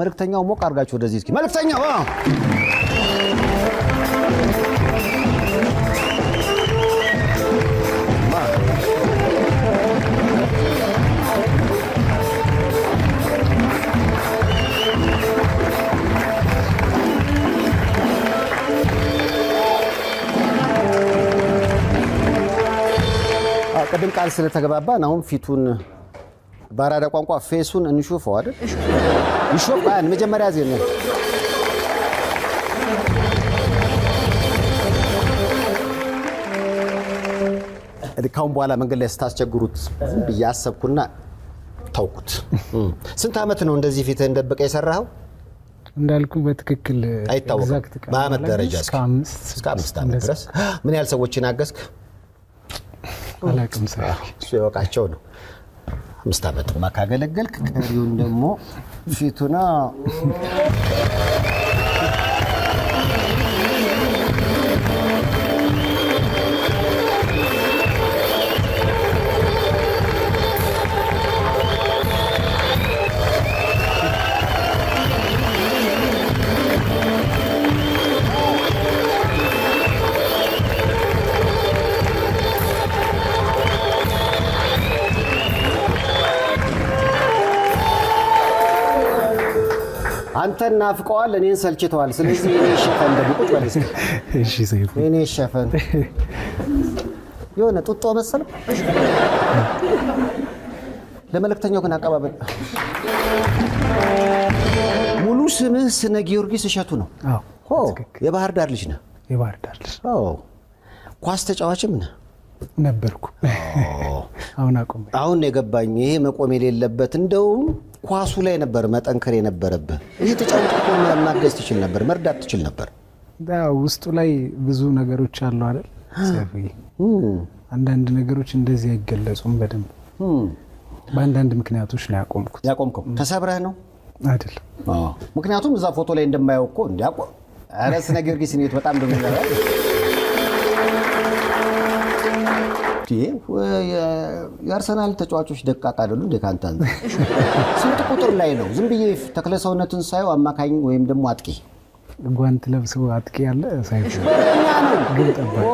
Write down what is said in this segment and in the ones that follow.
መልእክተኛው ሞቅ አርጋችሁ ወደዚህ እስኪ መልእክተኛው ቀደም ቃል ስለተገባባን አሁን ፊቱን ባራዳ ቋንቋ ፌሱን እንሹፈው አይደል ይሾፋን መጀመሪያ ዜና ካሁን በኋላ መንገድ ላይ ስታስቸግሩት በያሰብኩና ታውቁት ስንት አመት ነው እንደዚህ ፊትህ እንደበቀ የሰራው እንዳልኩ በትክክል ኤግዛክት በአመት ደረጃ እስከ 5 አመት ድረስ ምን ያህል ሰዎችን አገዝክ አላቅም ሲወቃቸው ነው 5 አመት ማካገለገልክ ቀሪውን ደግሞ ፊቱና አንተና አፍቀዋል እኔን ሰልችተዋል ስለዚህ እኔ ሸፈን ደብቁት ወለስ እሺ ሰይፉ እኔ ሸፈን የሆነ ጡጦ መሰለ ለመልእክተኛው ግን አቀባበል ሙሉ ስምህ ስነ ጊዮርጊስ እሸቱ ነው አዎ የባህር ዳር ልጅ ነህ የባህር ዳር ልጅ ኳስ ተጫዋችም ነህ ነበርኩ አሁን የገባኝ ይሄ መቆም የሌለበት እንደው ኳሱ ላይ ነበር መጠንከር የነበረበት ይሄ ተጫውቶ ማገዝ ትችል ነበር መርዳት ትችል ነበር ውስጡ ላይ ብዙ ነገሮች አሉ አይደል ሰፊ አንዳንድ ነገሮች እንደዚህ አይገለጹም በደንብ በአንዳንድ ምክንያቶች ነው ያቆምከው ተሰብረህ ነው አይደል ምክንያቱም እዛ ፎቶ ላይ እንደማያውቅ እኮ እንዲያቆ አረስ ነገር ግን ስኔት በጣም እንደሚያራ የአርሰናል ተጫዋቾች ደቃቃ አይደሉ እንደ ካንታን ስንት ቁጥር ላይ ነው ዝም ብዬ ተክለሰውነትን ሳይው አማካኝ ወይም ደግሞ አጥቂ ጓንት ለብሰው አጥቂ ያለ ሳይፍ ግን ጠባቂ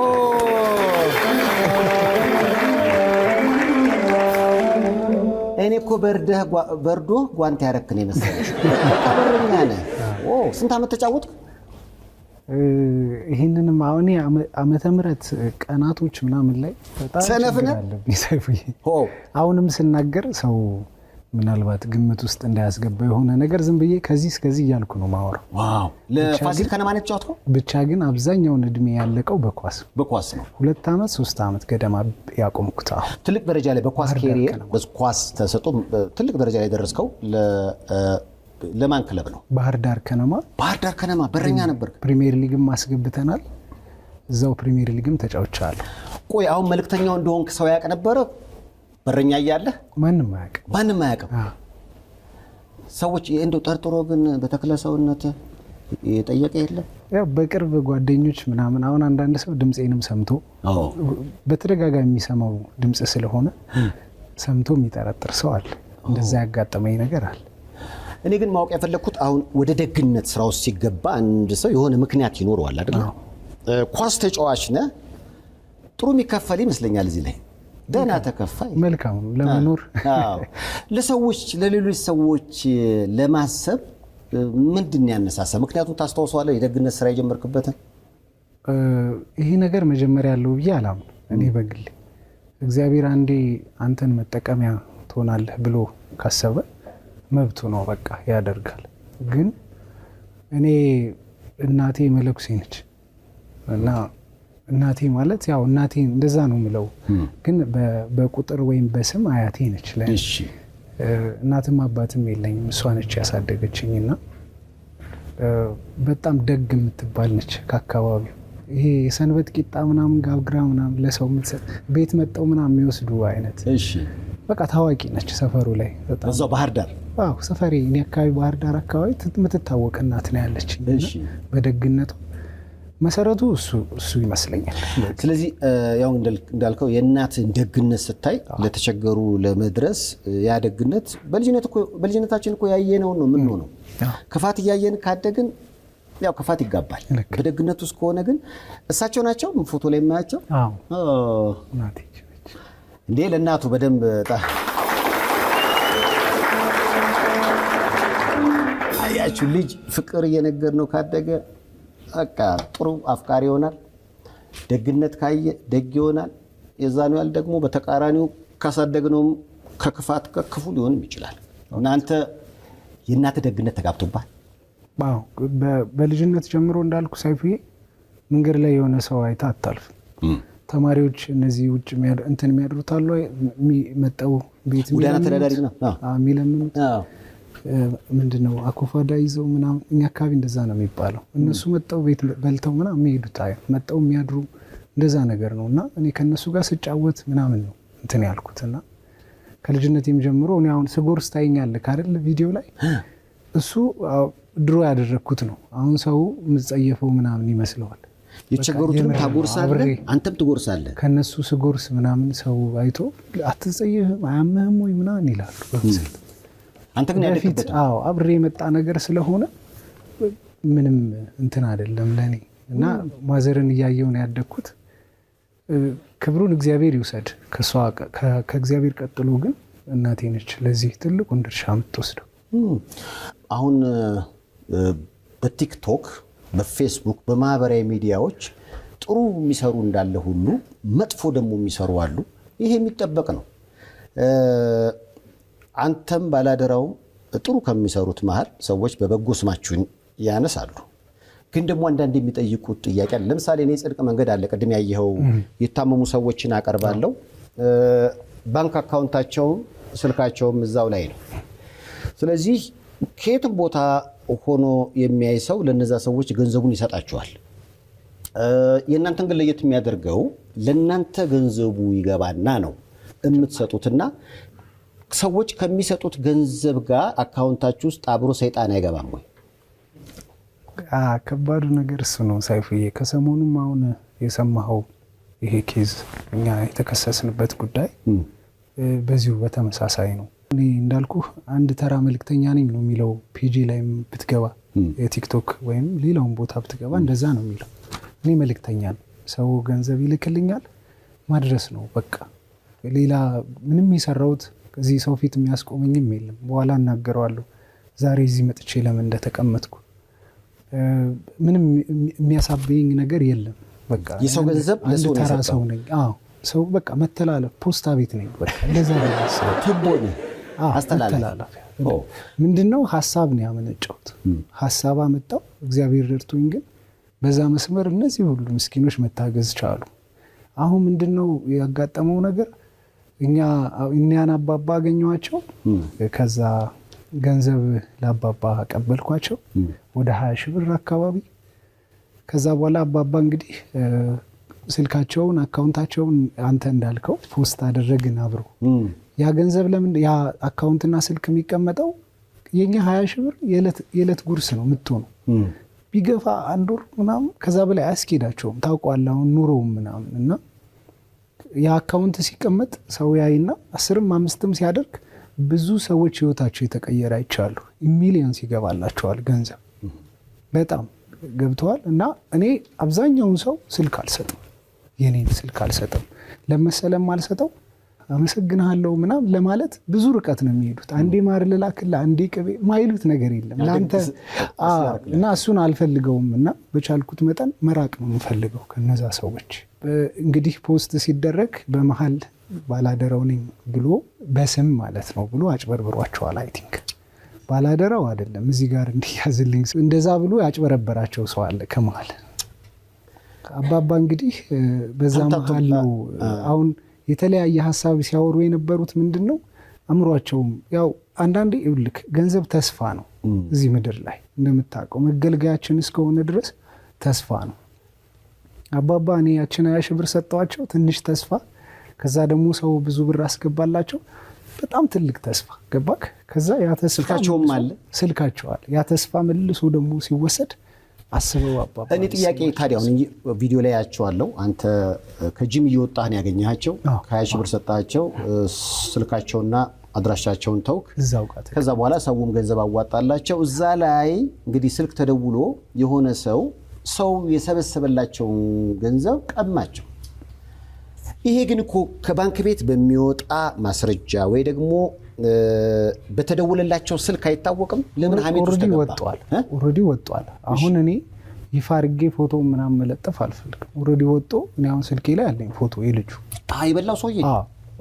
እኔ እኮ በርዶ ጓንት ያረክን ይመስላል ታበረኛ ነህ ስንት አመት ተጫወትክ ይሄንንም አሁን ዓመተ ምህረት ቀናቶች ምናምን ላይ በጣም ሰነፍነ ይሳይፉይ አሁንም ስናገር ሰው ምናልባት ግምት ውስጥ እንዳያስገባ የሆነ ነገር ዝም ብዬ ከዚህ እስከዚህ ያልኩ ነው ማወራው ዋው ለፋሲል ከነማን ተጫወተው ብቻ ግን አብዛኛውን እድሜ ያለቀው በኳስ ነው 2 አመት 3 አመት ገደማ ያቆምኩት ትልቅ ደረጃ ላይ በኳስ ካሪየር በኳስ ተሰጥቶ ትልቅ ደረጃ ላይ ደረስከው ለማን ክለብ ነው ባህር ዳር ከነማ በረኛ ነበር ፕሪሚየር ሊግም ማስገብተናል እዛው ፕሪሚየር ሊግም ተጫውቻለሁ ቆይ አሁን መልእክተኛው እንደሆንክ ሰው ያቀ ነበር በረኛ ያያለ ማንንም አያውቅ ሰዎች እንደው ጠርጥሮ ግን በተክለሰውነት የጠየቀ የለም ያው በቅርብ ጓደኞች ምናምን አሁን አንዳንድ ሰው ድምጼንም ሰምቶ በተደጋጋሚ የሚሰማው ድምጽ ስለሆነ ሰምቶ የሚጠረጥር ሰው አለ እንደዛ ያጋጠመኝ ነገር አለ እኔ ግን ማወቅ ያፈለኩት አሁን ወደ ደግነት ስራው ሲገባ አንድ ሰው የሆነ ምክንያት ይኖርዋል አይደል ኳስ ተጫዋች ነህ ጥሩ የሚከፈል ይመስለኛል እዚህ ላይ ደና ተከፋይ መልካም ለመኖር ለሰዎች ለሌሎች ሰዎች ለማሰብ ምንድን ያነሳሳ ምክንያቱም ታስተዋውሳለህ የደግነት ስራ የጀመርክበት ይሄ ነገር መጀመሪያ ያለው ይያላም እኔ በግል እግዚአብሔር አንዴ አንተን መጠቀሚያ ትሆናለህ ብሎ ካሰበ መብቱ ነው በቃ ያደርጋል ግን እኔ እናቴ መለኩሴ ነች እና እናቴ ማለት ያው እናቴ እንደዛ ነው ምለው ግን በቁጥር ወይም በስም አያቴ ነች እሺ እናትም አባትም የለኝም እሷ ነች ያሳደገችኝና በጣም ደግ የምትባል ነች ከአካባቢው ይሄ የሰንበት ቂጣ ምናምን ጋብግራ ምናምን ለሰው ቤት መጣው ምናምን የሚወስዱ አይነት እሺ በቃ ታዋቂ ነች ሰፈሩ ላይ በጣም እዛው ባህር ዳር ሰፈሬ እኔ አካባቢ ባህር ዳር አካባቢ የምትታወቅ እናት ነው ያለች በደግነቱ መሰረቱ እሱ ይመስለኛል ስለዚህ ያው እንዳልከው የእናትን ደግነት ስታይ ለተቸገሩ ለመድረስ ያ ደግነት በልጅነታችን እኮ ያየነው ነው ምን ነው ክፋት እያየን ካደግን ያው ክፋት ይጋባል። በደግነቱ ውስጥ ከሆነ ግን እሳቸው ናቸው ፎቶ ላይ የማያቸው። እንዴ ለእናቱ በደንብ አያችሁ ልጅ ፍቅር እየነገር ነው ካደገ በቃ ጥሩ አፍቃሪ ይሆናል። ደግነት ካየ ደግ ይሆናል። የዛኑ ያህል ደግሞ በተቃራኒው ካሳደግነው ከክፋት ከክፉ ሊሆንም ይችላል። እናንተ የእናት ደግነት ተጋብቶባል? አዎ በልጅነት ጀምሮ እንዳልኩ ሰይፉዬ መንገድ ላይ የሆነ ሰው አይታ አታልፍ። ተማሪዎች እነዚህ ውጭ እንትን የሚያድሩት አሉ መጣው ቤት ጎዳና ተዳዳሪ ነው የሚለምኑት ምንድነው አኮፋዳ ይዘው ምናምን እኛ አካባቢ እንደዛ ነው የሚባለው። እነሱ መጣው ቤት በልተው ምናምን የሚሄዱት መጣው የሚያድሩ እንደዛ ነገር ነው። እና እኔ ከነሱ ጋር ስጫወት ምናምን ነው እንትን ያልኩትና ከልጅነቴም ጀምሮ እኔ አሁን ስጎርስ ታይኛለህ አይደል ቪዲዮ ላይ እሱ ድሮ ያደረኩት ነው። አሁን ሰው ምጸየፈው ምናምን ይመስለዋል። የቸገሩትን ታጎርሳለህ አንተም ትጎርሳለህ። ከነሱ ስጎርስ ምናምን ሰው አይቶ አትጸየፍም አያምህም ወይ ምናምን ይላሉ በብዛት። አንተ ግን ያደረክበት አብሬ የመጣ ነገር ስለሆነ ምንም እንትን አይደለም ለኔ። እና ማዘርን እያየሁ ነው ያደግኩት። ክብሩን እግዚአብሔር ይውሰድ። ከእግዚአብሔር ቀጥሎ ግን እናቴ ነች ለዚህ ትልቁን ድርሻ የምትወስደው። አሁን በቲክቶክ በፌስቡክ በማህበራዊ ሚዲያዎች ጥሩ የሚሰሩ እንዳለ ሁሉ መጥፎ ደግሞ የሚሰሩ አሉ። ይሄ የሚጠበቅ ነው። አንተም ባላደራው ጥሩ ከሚሰሩት መሃል ሰዎች በበጎ ስማችሁን ያነሳሉ። ግን ደግሞ አንዳንድ የሚጠይቁት ጥያቄ አለ። ለምሳሌ እኔ ጽድቅ መንገድ አለ ቅድም ያየኸው የታመሙ ሰዎችን አቀርባለሁ። ባንክ አካውንታቸውም ስልካቸውም እዛው ላይ ነው። ስለዚህ ከየትም ቦታ ሆኖ የሚያይ ሰው ለነዛ ሰዎች ገንዘቡን ይሰጣቸዋል። የእናንተን ግን ለየት የሚያደርገው ለእናንተ ገንዘቡ ይገባና ነው የምትሰጡትና ሰዎች ከሚሰጡት ገንዘብ ጋር አካውንታችሁ ውስጥ አብሮ ሰይጣን አይገባም ወይ? ከባዱ ነገር እሱ ነው ሰይፉዬ። ከሰሞኑም አሁን የሰማኸው ይሄ ኬዝ እኛ የተከሰስንበት ጉዳይ በዚሁ በተመሳሳይ ነው። እኔ እንዳልኩ አንድ ተራ መልእክተኛ ነኝ ነው የሚለው። ፒጂ ላይም ብትገባ የቲክቶክ ወይም ሌላውን ቦታ ብትገባ እንደዛ ነው የሚለው። እኔ መልእክተኛ ነኝ። ሰው ገንዘብ ይልክልኛል ማድረስ ነው በቃ። ሌላ ምንም የሰራሁት ከዚህ ሰው ፊት የሚያስቆመኝም የለም። በኋላ እናገረዋለሁ ዛሬ እዚህ መጥቼ ለምን እንደተቀመጥኩ። ምንም የሚያሳብየኝ ነገር የለም። በቃ የሰው ገንዘብ ለሰው ተራ ሰው ነኝ። ሰው በቃ መተላለፍ ፖስታ ቤት ነኝ በቃ። እንደዛ ነው ትቦኝ አስተላለፍ ምንድነው ሐሳብ ነው ያመነጨሁት። ሐሳብ አመጣው እግዚአብሔር ረድቶኝ። ግን በዛ መስመር እነዚህ ሁሉ ምስኪኖች መታገዝ ቻሉ። አሁን ምንድነው ያጋጠመው ነገር? እኛን አባባ አገኘኋቸው። ከዛ ገንዘብ ለአባባ አቀበልኳቸው ወደ 20 ሺህ ብር አካባቢ። ከዛ በኋላ አባባ እንግዲህ ስልካቸውን አካውንታቸውን አንተ እንዳልከው ፖስት አደረግን አብሮ። ያ ገንዘብ ለምን ያ አካውንትና ስልክ የሚቀመጠው የኛ 20 ሺህ ብር የዕለት ጉርስ ነው የምትሆነው። ቢገፋ አንድ ወር ምናምን ከዛ በላይ አያስኬዳቸውም። ታውቋለህ አሁን ኑሮው ምናምን። እና ያ አካውንት ሲቀመጥ ሰው ያይና 10ም 5ም ሲያደርግ ብዙ ሰዎች ህይወታቸው የተቀየረ አይቻሉ። ሚሊዮንስ ይገባላቸዋል ገንዘብ በጣም ገብተዋል። እና እኔ አብዛኛውን ሰው ስልክ አልሰጥም፣ የኔን ስልክ አልሰጥም። ለመሰለም አልሰጠው አመሰግናለሁ ምናምን ለማለት ብዙ ርቀት ነው የሚሄዱት። አንዴ ማር ልላክልህ አንዴ ቅቤ ማይሉት ነገር የለም ላንተ። እና እሱን አልፈልገውም። እና በቻልኩት መጠን መራቅ ነው የምፈልገው ከነዛ ሰዎች። እንግዲህ ፖስት ሲደረግ በመሃል ባላደራው ነኝ ብሎ በስም ማለት ነው ብሎ አጭበርብሯቸዋል። አይ ቲንክ ባላደራው አይደለም እዚህ ጋር እንዲያዝልኝ እንደዛ ብሎ ያጭበረበራቸው ሰው አለ ከመሃል። አባባ እንግዲህ በዛ መሃል ነው አሁን የተለያየ ሐሳብ ሲያወሩ የነበሩት። ምንድነው አምሯቸውም ያው አንዳንዴ ይልክ ገንዘብ ተስፋ ነው። እዚህ ምድር ላይ እንደምታውቀው መገልገያችን እስከሆነ ድረስ ተስፋ ነው። አባባ እኔ ያችን 20 ሺህ ብር ሰጠዋቸው ትንሽ ተስፋ። ከዛ ደግሞ ሰው ብዙ ብር አስገባላቸው በጣም ትልቅ ተስፋ ገባክ። ከዛ ያ ተስፋ ስልካቸውም አለ ስልካቸው አለ። ያ ተስፋ መልሶ ደግሞ ሲወሰድ አስበው አባባ። እኔ ጥያቄ ታዲያ አሁን ቪዲዮ ላይ ያያቸዋለሁ። አንተ ከጂም እየወጣህ ነው ያገኘሃቸው። ከ20 ሺህ ብር ሰጣቸው። ስልካቸውና አድራሻቸውን ተውክ እዛው ጋር ከዛ በኋላ ሰውም ገንዘብ አዋጣላቸው እዛ ላይ እንግዲህ ስልክ ተደውሎ የሆነ ሰው የሰበሰበላቸው ገንዘብ ቀማቸው ይሄ ግን እኮ ከባንክ ቤት በሚወጣ ማስረጃ ወይ ደግሞ በተደወለላቸው ስልክ አይታወቅም ለምን ሐሜት ውስጥ ተገባ ኦሬዲ ወጥቷል አሁን እኔ ይፋ አድርጌ ፎቶ ምናምን መለጠፍ አልፈልግም ኦሬዲ ወጥቶ እኔ አሁን ስልኬ ላይ አለኝ ፎቶ የልጁ ይበላው ሰውዬ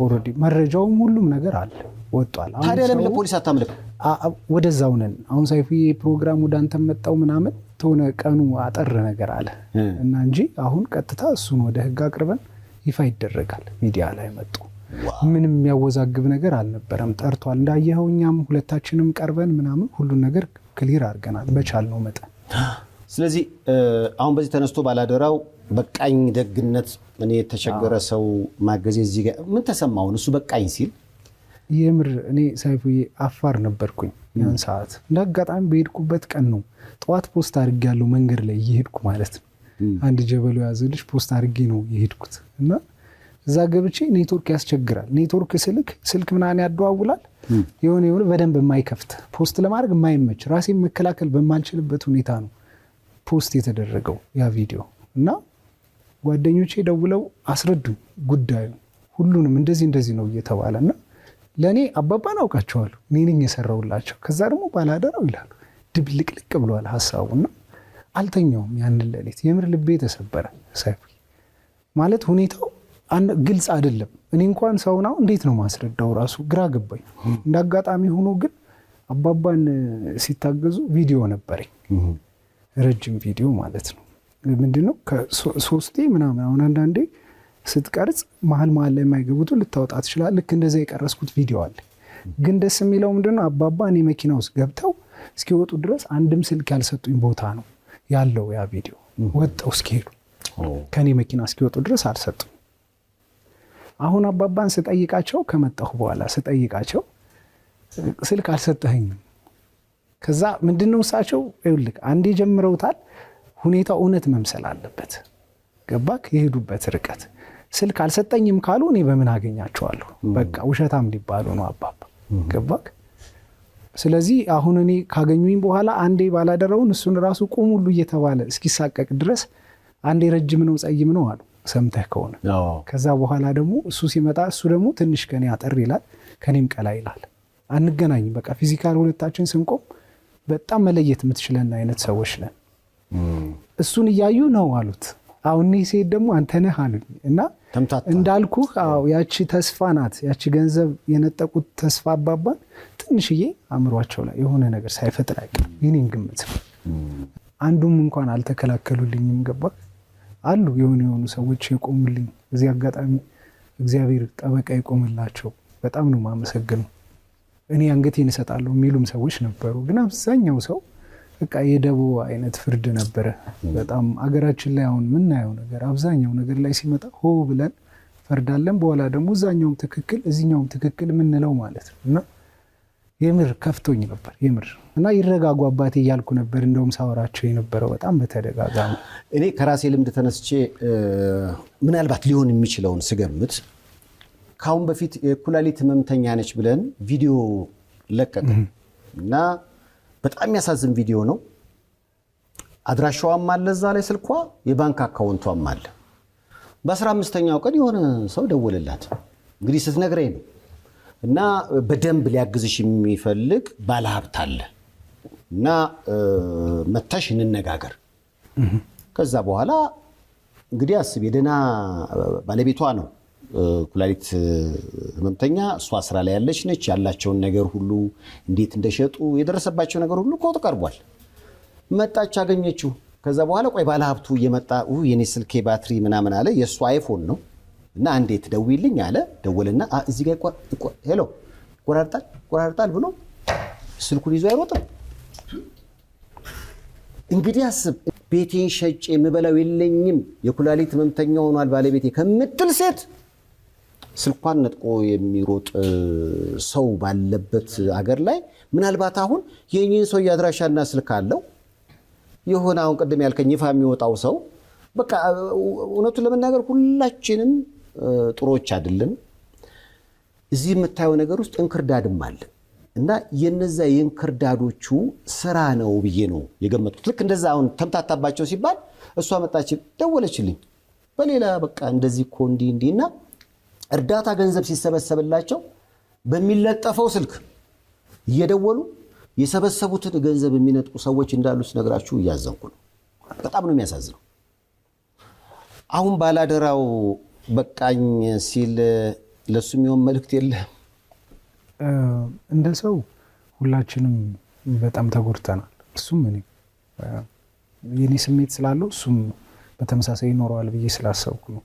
ኦሬዲ መረጃውም ሁሉም ነገር አለ ወጥቷል አሁን ታዲያ ለምን ለፖሊስ አታምልክ ወደዛው ነን አሁን ሳይፊ ፕሮግራም ወደ አንተ መጣው ምናምን ተሆነ ቀኑ አጠር ነገር አለ እና እንጂ አሁን ቀጥታ እሱን ወደ ህግ አቅርበን ይፋ ይደረጋል ሚዲያ ላይ መጡ ምንም የሚያወዛግብ ነገር አልነበረም ጠርቷል እንዳየኸው እኛም ሁለታችንም ቀርበን ምናምን ሁሉ ነገር ክሊር አድርገናል በቻልነው መጠን ስለዚህ አሁን በዚህ ተነስቶ ባላደራው በቃኝ ደግነት እኔ የተቸገረ ሰው ማገዝ እዚህ ጋር ምን ተሰማው እሱ በቃኝ ሲል የምር እኔ ሳይፉዬ አፋር ነበርኩኝ ያን ሰዓት እንዳጋጣሚ በሄድኩበት ቀን ነው ጧት ፖስት አድርጌያለሁ መንገድ ላይ እየሄድኩ ማለት ነው አንድ ጀበሉ ያዘልሽ ፖስት አድርጌ ነው የሄድኩት እና እዛ ገብቼ ኔትወርክ ያስቸግራል ኔትወርክ ስልክ ምናምን ያደዋውላል የሆነ በደንብ የማይከፍት ፖስት ለማድረግ የማይመች ራሴን መከላከል በማልችልበት ሁኔታ ነው ፖስት የተደረገው ያ ቪዲዮ እና ጓደኞቼ ደውለው አስረዱኝ ጉዳዩ ሁሉንም እንደዚህ ነው እየተባለና ለኔ አባባን አውቃቸዋለሁ እኔ ነኝ የሰራውላቸው ከዛ ደግሞ ባላደራው ይላሉ ድብልቅልቅ ብሏል ሐሳቡና አልተኛውም ያንን ሌሊት የምር ልቤ ተሰበረ ሳይፍ ማለት ሁኔታው ግልጽ አይደለም እኔ እንኳን ሰውናው እንዴት ነው ማስረዳው ራሱ ግራ ገባኝ እንዳጋጣሚ ሆኖ ግን አባባን ሲታገዙ ቪዲዮ ነበረኝ ረጅም ቪዲዮ ማለት ነው ምንድነው ከሶስቴ ምናምን አሁን አንዳንዴ ስትቀርጽ መሀል ላይ የማይገቡት ልታወጣ ትችላለህ ልክ እንደዛ የቀረስኩት ቪዲዮ አለ ግን ደስ የሚለው ምንድነው አባባ እኔ መኪና ውስጥ ገብተው እስኪወጡ ድረስ አንድም ስልክ ያልሰጡኝ ቦታ ነው ያለው ያ ቪዲዮ ወጣው እስኪሄዱ ከኔ መኪና እስኪወጡ ድረስ አልሰጡኝ አሁን አባባን ስጠይቃቸው ከመጣሁ በኋላ ስጠይቃቸው ስልክ አልሰጠኸኝም ከዛ ምንድነው እሳቸው ይልክ አንዴ ጀምረውታል ሁኔታው እውነት መምሰል አለበት ገባክ የሄዱበት ርቀት ስልክ አልሰጠኝም ካሉ እኔ በምን አገኛቸዋለሁ በቃ ውሸታም ሊባሉ ነው አባባ ገባክ ስለዚህ አሁን እኔ ካገኙኝ በኋላ አንዴ ባላደረውን እሱን ራሱ ቁም ሁሉ እየተባለ እስኪሳቀቅ ድረስ አንዴ ረጅም ነው ጸይም ነው አሉ ሰምተህ ከሆነ ከዛ በኋላ ደግሞ እሱ ሲመጣ እሱ ደግሞ ትንሽ ከኔ አጠር ይላል ከኔም ቀላ ይላል አንገናኝ በቃ ፊዚካል ሁለታችን ስንቆም በጣም መለየት የምትችለን አይነት ሰዎች ነን እሱን እያዩ ነው አሉት አሁን እኔ ሲሄድ ደግሞ አንተ ነህ አሉኝ እና እንዳልኩህ ያቺ ተስፋ ናት ያቺ ገንዘብ የነጠቁት ተስፋ አባባን ትንሽዬ አምሯቸው ላይ የሆነ ነገር ሳይፈጥር አይቀርም የኔን ግምት አንዱም እንኳን አልተከላከሉልኝም ገባክ አሉ የሆኑ ሰዎች የቆሙልኝ እዚህ አጋጣሚ እግዚአብሔር ጠበቃ ይቆምላቸው በጣም ነው ማመሰግነው እኔ አንገቴን እሰጣለሁ የሚሉም ሰዎች ነበሩ ግን አብዛኛው ሰው በቃ የደቦ አይነት ፍርድ ነበረ በጣም አገራችን ላይ አሁን ምናየው ነገር አብዛኛው ነገር ላይ ሲመጣ ሆ ብለን ፈርዳለን በኋላ ደግሞ እዛኛውም ትክክል እዚህኛውም ትክክል ምንለው ማለት ነውና የምር ከፍቶኝ ነበር የምር እና ይረጋጉ አባቴ እያልኩ ነበር እንደውም ሳወራቸው የነበረው በጣም በተደጋጋሚ እኔ ከራሴ ልምድ ተነስቼ ምናልባት ሊሆን የሚችለውን ስገምት ካሁን በፊት የኩላሊት ህመምተኛ ነች ብለን ቪዲዮ ለቀቀ እና በጣም የሚያሳዝን ቪዲዮ ነው አድራሻዋም አለ እዛ ላይ ስልኳ የባንክ አካውንቷም አለ በ15ኛው ቀን የሆነ ሰው ደወለላት እንግዲህ ስትነግረኝ ነው እና በደንብ ሊያግዝሽ የሚፈልግ ባለሀብት አለ እና መተሽ እንነጋገር ከዛ በኋላ እንግዲህ አስብ የደና ባለቤቷ ነው ኩላሊት ህመምተኛ እሷ ስራ ላይ ያለች ነች ያላቸውን ነገር ሁሉ እንዴት እንደሸጡ የደረሰባቸው ነገር ሁሉ ቆጥ ቀርቧል መጣች አገኘችው ከዛ በኋላ ቆይ ባለሀብቱ እየመጣ የኔ ስልኬ ባትሪ ምናምን አለ የሱ አይፎን ነው እና እንዴት ደውይልኝ አለ ደወለና እዚህ ጋር ሄሎ ቆራርጣል ብሎ ስልኩን ይዞ አይሮጥም እንግዲህ አስብ ቤቴን ሸጬ የምበላው የለኝም የኩላሊት ህመምተኛ ሆኗል ባለቤቴ ከምትል ሴት ስልኳን ነጥቆ የሚሮጥ ሰው ባለበት አገር ላይ ምናልባት አሁን የኔን ሰው ያድራሻና ስልክ አለው የሆነ አሁን ቀደም ያልከኝ ይፋ የሚወጣው ሰው በቃ እውነቱን ለመናገር ሁላችንም ጥሮች አይደለም እዚህ የምታየው ነገር ውስጥ እንክርዳድም አለ እና የነዛ የእንክርዳዶቹ ስራ ነው ብዬ ነው የገመትኩት። ልክ እንደዛ አሁን ተምታታባቸው ሲባል እሷ መጣች ደወለችልኝ በሌላ በቃ እንደዚህ እኮ እንዲና እርዳታ ገንዘብ ሲሰበሰብላቸው በሚለጠፈው ስልክ እየደወሉ የሰበሰቡትን ገንዘብ የሚነጥቁ ሰዎች እንዳሉ ስነግራችሁ እያዘንኩ ነው። በጣም ነው የሚያሳዝነው። አሁን ባላደራው በቃኝ ሲል ለሱ የሚሆን መልእክት የለም? እንደ ሰው ሁላችንም በጣም ተጎድተናል። እሱም እኔ የኔ ስሜት ስላለው እሱም በተመሳሳይ ይኖረዋል ብዬ ስላሰብኩ ነው።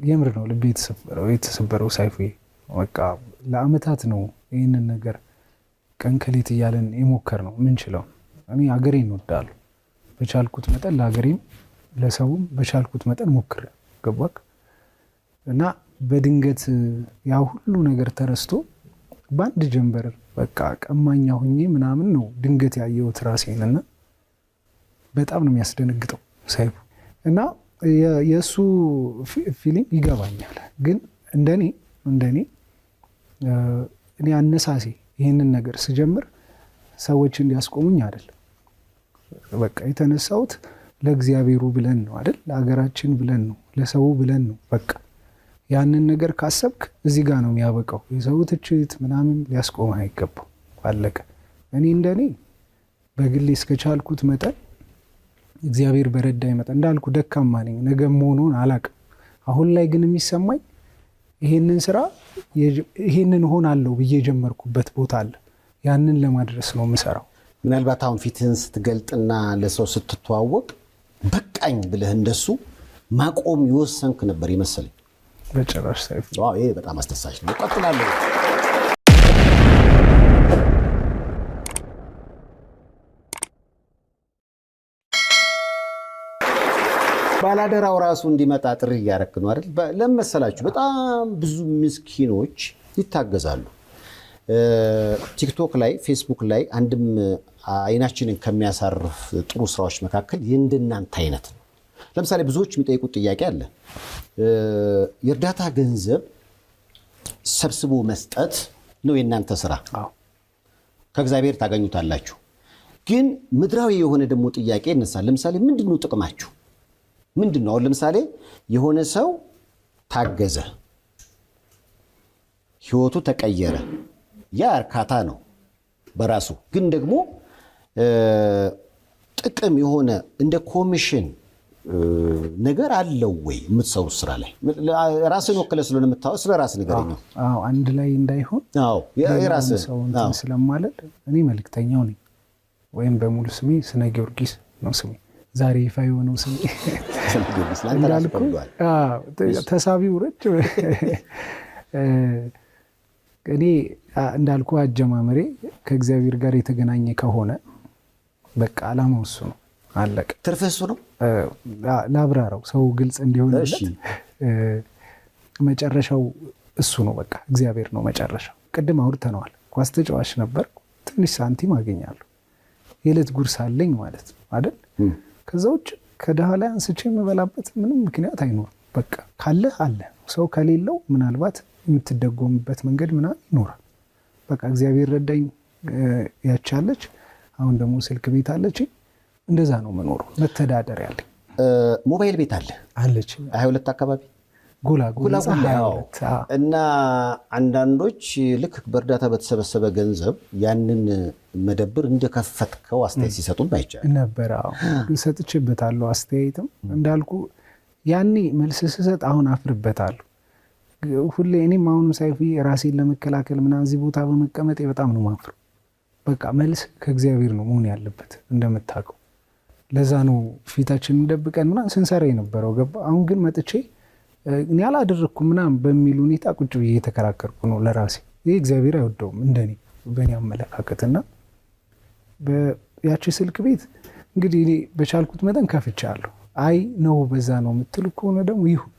የምር ነው ልቤ የተሰበረው ሳይፉ። በቃ ለአመታት ነው ይህንን ነገር ቀን ከሌት እያለን የሞከር ነው ምንችለው። እኔ ሀገሬን እወዳለሁ። በቻልኩት መጠን ለሀገሬም ለሰውም በቻልኩት መጠን ሞክር ገባክ እና በድንገት ያ ሁሉ ነገር ተረስቶ በአንድ ጀንበር በቃ ቀማኛ ሁኜ ምናምን ነው ድንገት ያየሁት ራሴንና በጣም ነው የሚያስደነግጠው ሳይፉ። እና የእሱ ፊሊንግ ይገባኛል። ግን እንደኔ እኔ አነሳሴ ይህንን ነገር ስጀምር ሰዎች እንዲያስቆሙኝ አይደለም። በቃ የተነሳሁት ለእግዚአብሔሩ ብለን ነው አይደል? ለሀገራችን ብለን ነው፣ ለሰው ብለን ነው። በቃ ያንን ነገር ካሰብክ እዚህ ጋር ነው የሚያበቃው። የሰው ትችት ምናምን ሊያስቆም አይገባው። አለቀ። እኔ እንደኔ በግሌ እስከቻልኩት መጠን እግዚአብሔር በረዳኝ መጠን እንዳልኩ ደካማ ነኝ፣ ነገ መሆኑን አላቅም። አሁን ላይ ግን የሚሰማኝ ይሄንን ስራ ይሄንን ሆናለሁ ብዬ የጀመርኩበት ቦታ አለ። ያንን ለማድረስ ነው የምሰራው። ምናልባት አሁን ፊትህን ስትገልጥና ለሰው ስትተዋወቅ በቃኝ ብለህ እንደሱ ማቆም ይወሰንክ ነበር ይመስለኝ። በጭራሽ ሳይፍ። ይሄ በጣም አስተሳሽ ነው። ቀጥላለሁ። ባላደራው ራሱ እንዲመጣ ጥሪ እያደረክ ነው አይደል? ለምን መሰላችሁ? በጣም ብዙ ምስኪኖች ይታገዛሉ። ቲክቶክ ላይ ፌስቡክ ላይ አንድም አይናችንን ከሚያሳርፍ ጥሩ ስራዎች መካከል የእንደናንተ አይነት ነው። ለምሳሌ ብዙዎች የሚጠይቁት ጥያቄ አለ። የእርዳታ ገንዘብ ሰብስቦ መስጠት ነው የእናንተ ስራ፣ ከእግዚአብሔር ታገኙታላችሁ። ግን ምድራዊ የሆነ ደግሞ ጥያቄ ይነሳል። ለምሳሌ ምንድነው ጥቅማችሁ? ምንድነው? አሁን ለምሳሌ የሆነ ሰው ታገዘ፣ ህይወቱ ተቀየረ፣ ያ እርካታ ነው በራሱ። ግን ደግሞ ጥቅም የሆነ እንደ ኮሚሽን ነገር አለው ወይ የምትሰሩት ስራ ላይ? ራስን ወክለ ስለሆነ የምታወራው ስለ ራስ ነገር ነው። አንድ ላይ እንዳይሆን የራስ ሰው እንትን ስለማለት እኔ መልእክተኛው ነኝ፣ ወይም በሙሉ ስሜ ስነ ጊዮርጊስ ነው ስሜ። ዛሬ ይፋ የሆነው ስሜ እንዳልኩ ተሳቢው ረጅ እኔ እንዳልኩ አጀማመሬ ከእግዚአብሔር ጋር የተገናኘ ከሆነ በቃ ዓላማው እሱ ነው። አለቀ። ትርፍ እሱ ነው። ላብራራው ሰው ግልጽ እንዲሆንለት መጨረሻው እሱ ነው። በቃ እግዚአብሔር ነው መጨረሻው። ቅድም አውርተነዋል። ኳስ ተጫዋች ነበር፣ ትንሽ ሳንቲም አገኛለሁ፣ የዕለት ጉርስ አለኝ ማለት ነው አይደል? ከዛ ውጭ ከድሃ ላይ አንስቼ የምበላበት ምንም ምክንያት አይኖርም። በቃ ካለ አለ። ሰው ከሌለው ምናልባት የምትደጎምበት መንገድ ምናምን ይኖራል። በቃ እግዚአብሔር ረዳኝ፣ ያቻለች። አሁን ደግሞ ስልክ ቤት አለች። እንደዛ ነው መኖሩ። መተዳደር ያለኝ ሞባይል ቤት አለች 22 አካባቢ ጉላ እና አንዳንዶች ልክ በእርዳታ በተሰበሰበ ገንዘብ ያንን መደብር እንደከፈትከው አስተያየት ሲሰጡም አይቻልም ነበር። ሰጥቼበታለሁ አስተያየትም። እንዳልኩ ያኔ መልስ ስሰጥ አሁን አፍርበታለሁ ሁሌ። እኔም አሁንም ሳይፊ ራሴን ለመከላከል ምናምን እዚህ ቦታ በመቀመጤ በጣም ነው ማፍር። በቃ መልስ ከእግዚአብሔር ነው መሆን ያለበት እንደምታውቀው። ለዛ ነው ፊታችንን ደብቀን ምናምን ስንሰራ የነበረው ገባ። አሁን ግን መጥቼ እኔ አላደረኩም ምናምን በሚል ሁኔታ ቁጭ ብዬ እየተከራከርኩ ነው ለራሴ። ይህ እግዚአብሔር አይወደውም እንደኔ በእኔ አመለካከትና ያቺ ስልክ ቤት እንግዲህ እኔ በቻልኩት መጠን ከፍቻለሁ። አይ ነው በዛ ነው የምትሉ ከሆነ ደግሞ ይሁን፣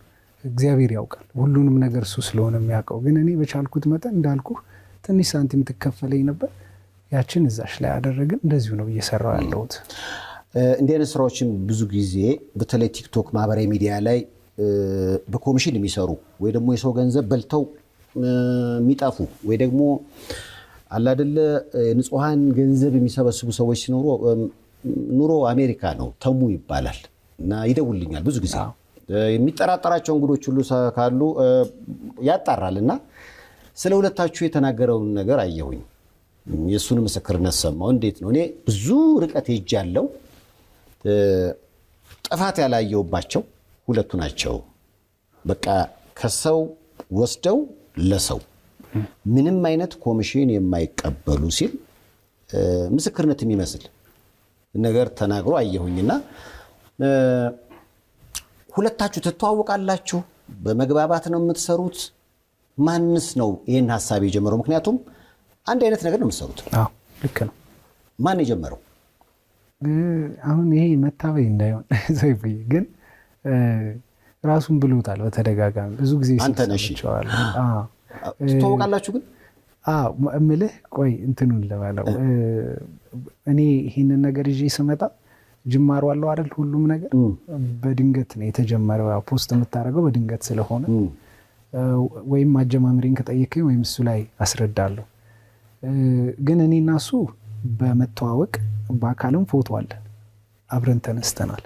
እግዚአብሔር ያውቃል። ሁሉንም ነገር እሱ ስለሆነ የሚያውቀው። ግን እኔ በቻልኩት መጠን እንዳልኩ ትንሽ ሳንቲም ትከፈለኝ ነበር። ያችን እዛሽ ላይ አደረግን። እንደዚሁ ነው እየሰራው ያለሁት። እንዲህ አይነት ስራዎችን ብዙ ጊዜ በተለይ ቲክቶክ ማህበራዊ ሚዲያ ላይ በኮሚሽን የሚሰሩ ወይ ደግሞ የሰው ገንዘብ በልተው የሚጠፉ ወይ ደግሞ አለ አይደለ ንጹሃን ገንዘብ የሚሰበስቡ ሰዎች ሲኖሩ ኑሮ አሜሪካ ነው ተሙ ይባላል እና ይደውልኛል ብዙ ጊዜ የሚጠራጠራቸው እንግዶች ሁሉ ካሉ ያጣራልና ስለ ሁለታችሁ የተናገረውን ነገር አየሁኝ የሱን ምስክርነት ሰማው እንዴት ነው እኔ ብዙ ርቀት ሄጃለሁ ጥፋት ያላየውባቸው ሁለቱ ናቸው በቃ ከሰው ወስደው ለሰው ምንም አይነት ኮሚሽን የማይቀበሉ ሲል ምስክርነት የሚመስል ነገር ተናግሮ አየሁኝና ሁለታችሁ ተተዋወቃላችሁ በመግባባት ነው የምትሰሩት ማንስ ነው ይሄን ሐሳብ የጀመረው ምክንያቱም አንድ አይነት ነገር ነው የምትሰሩት አዎ ልክ ነው ማን የጀመረው አሁን ይሄ መታበይ እንዳይሆን ዘይብይ ግን ራሱን ብሎታል በተደጋጋሚ ብዙ ጊዜ ሲሰማቸዋል ተተዋወቃላችሁ ግን እምልህ ቆይ እንትኑን ለማለው እኔ ይሄንን ነገር ይዤ ስመጣ ጅማሩ አለው አይደል ሁሉም ነገር በድንገት ነው የተጀመረው ፖስት የምታረገው በድንገት ስለሆነ ወይም አጀማምሪን ከጠየቀኝ ወይም እሱ ላይ አስረዳለሁ ግን እኔና እሱ በመተዋወቅ በአካልም ፎቶ አለን አብረን ተነስተናል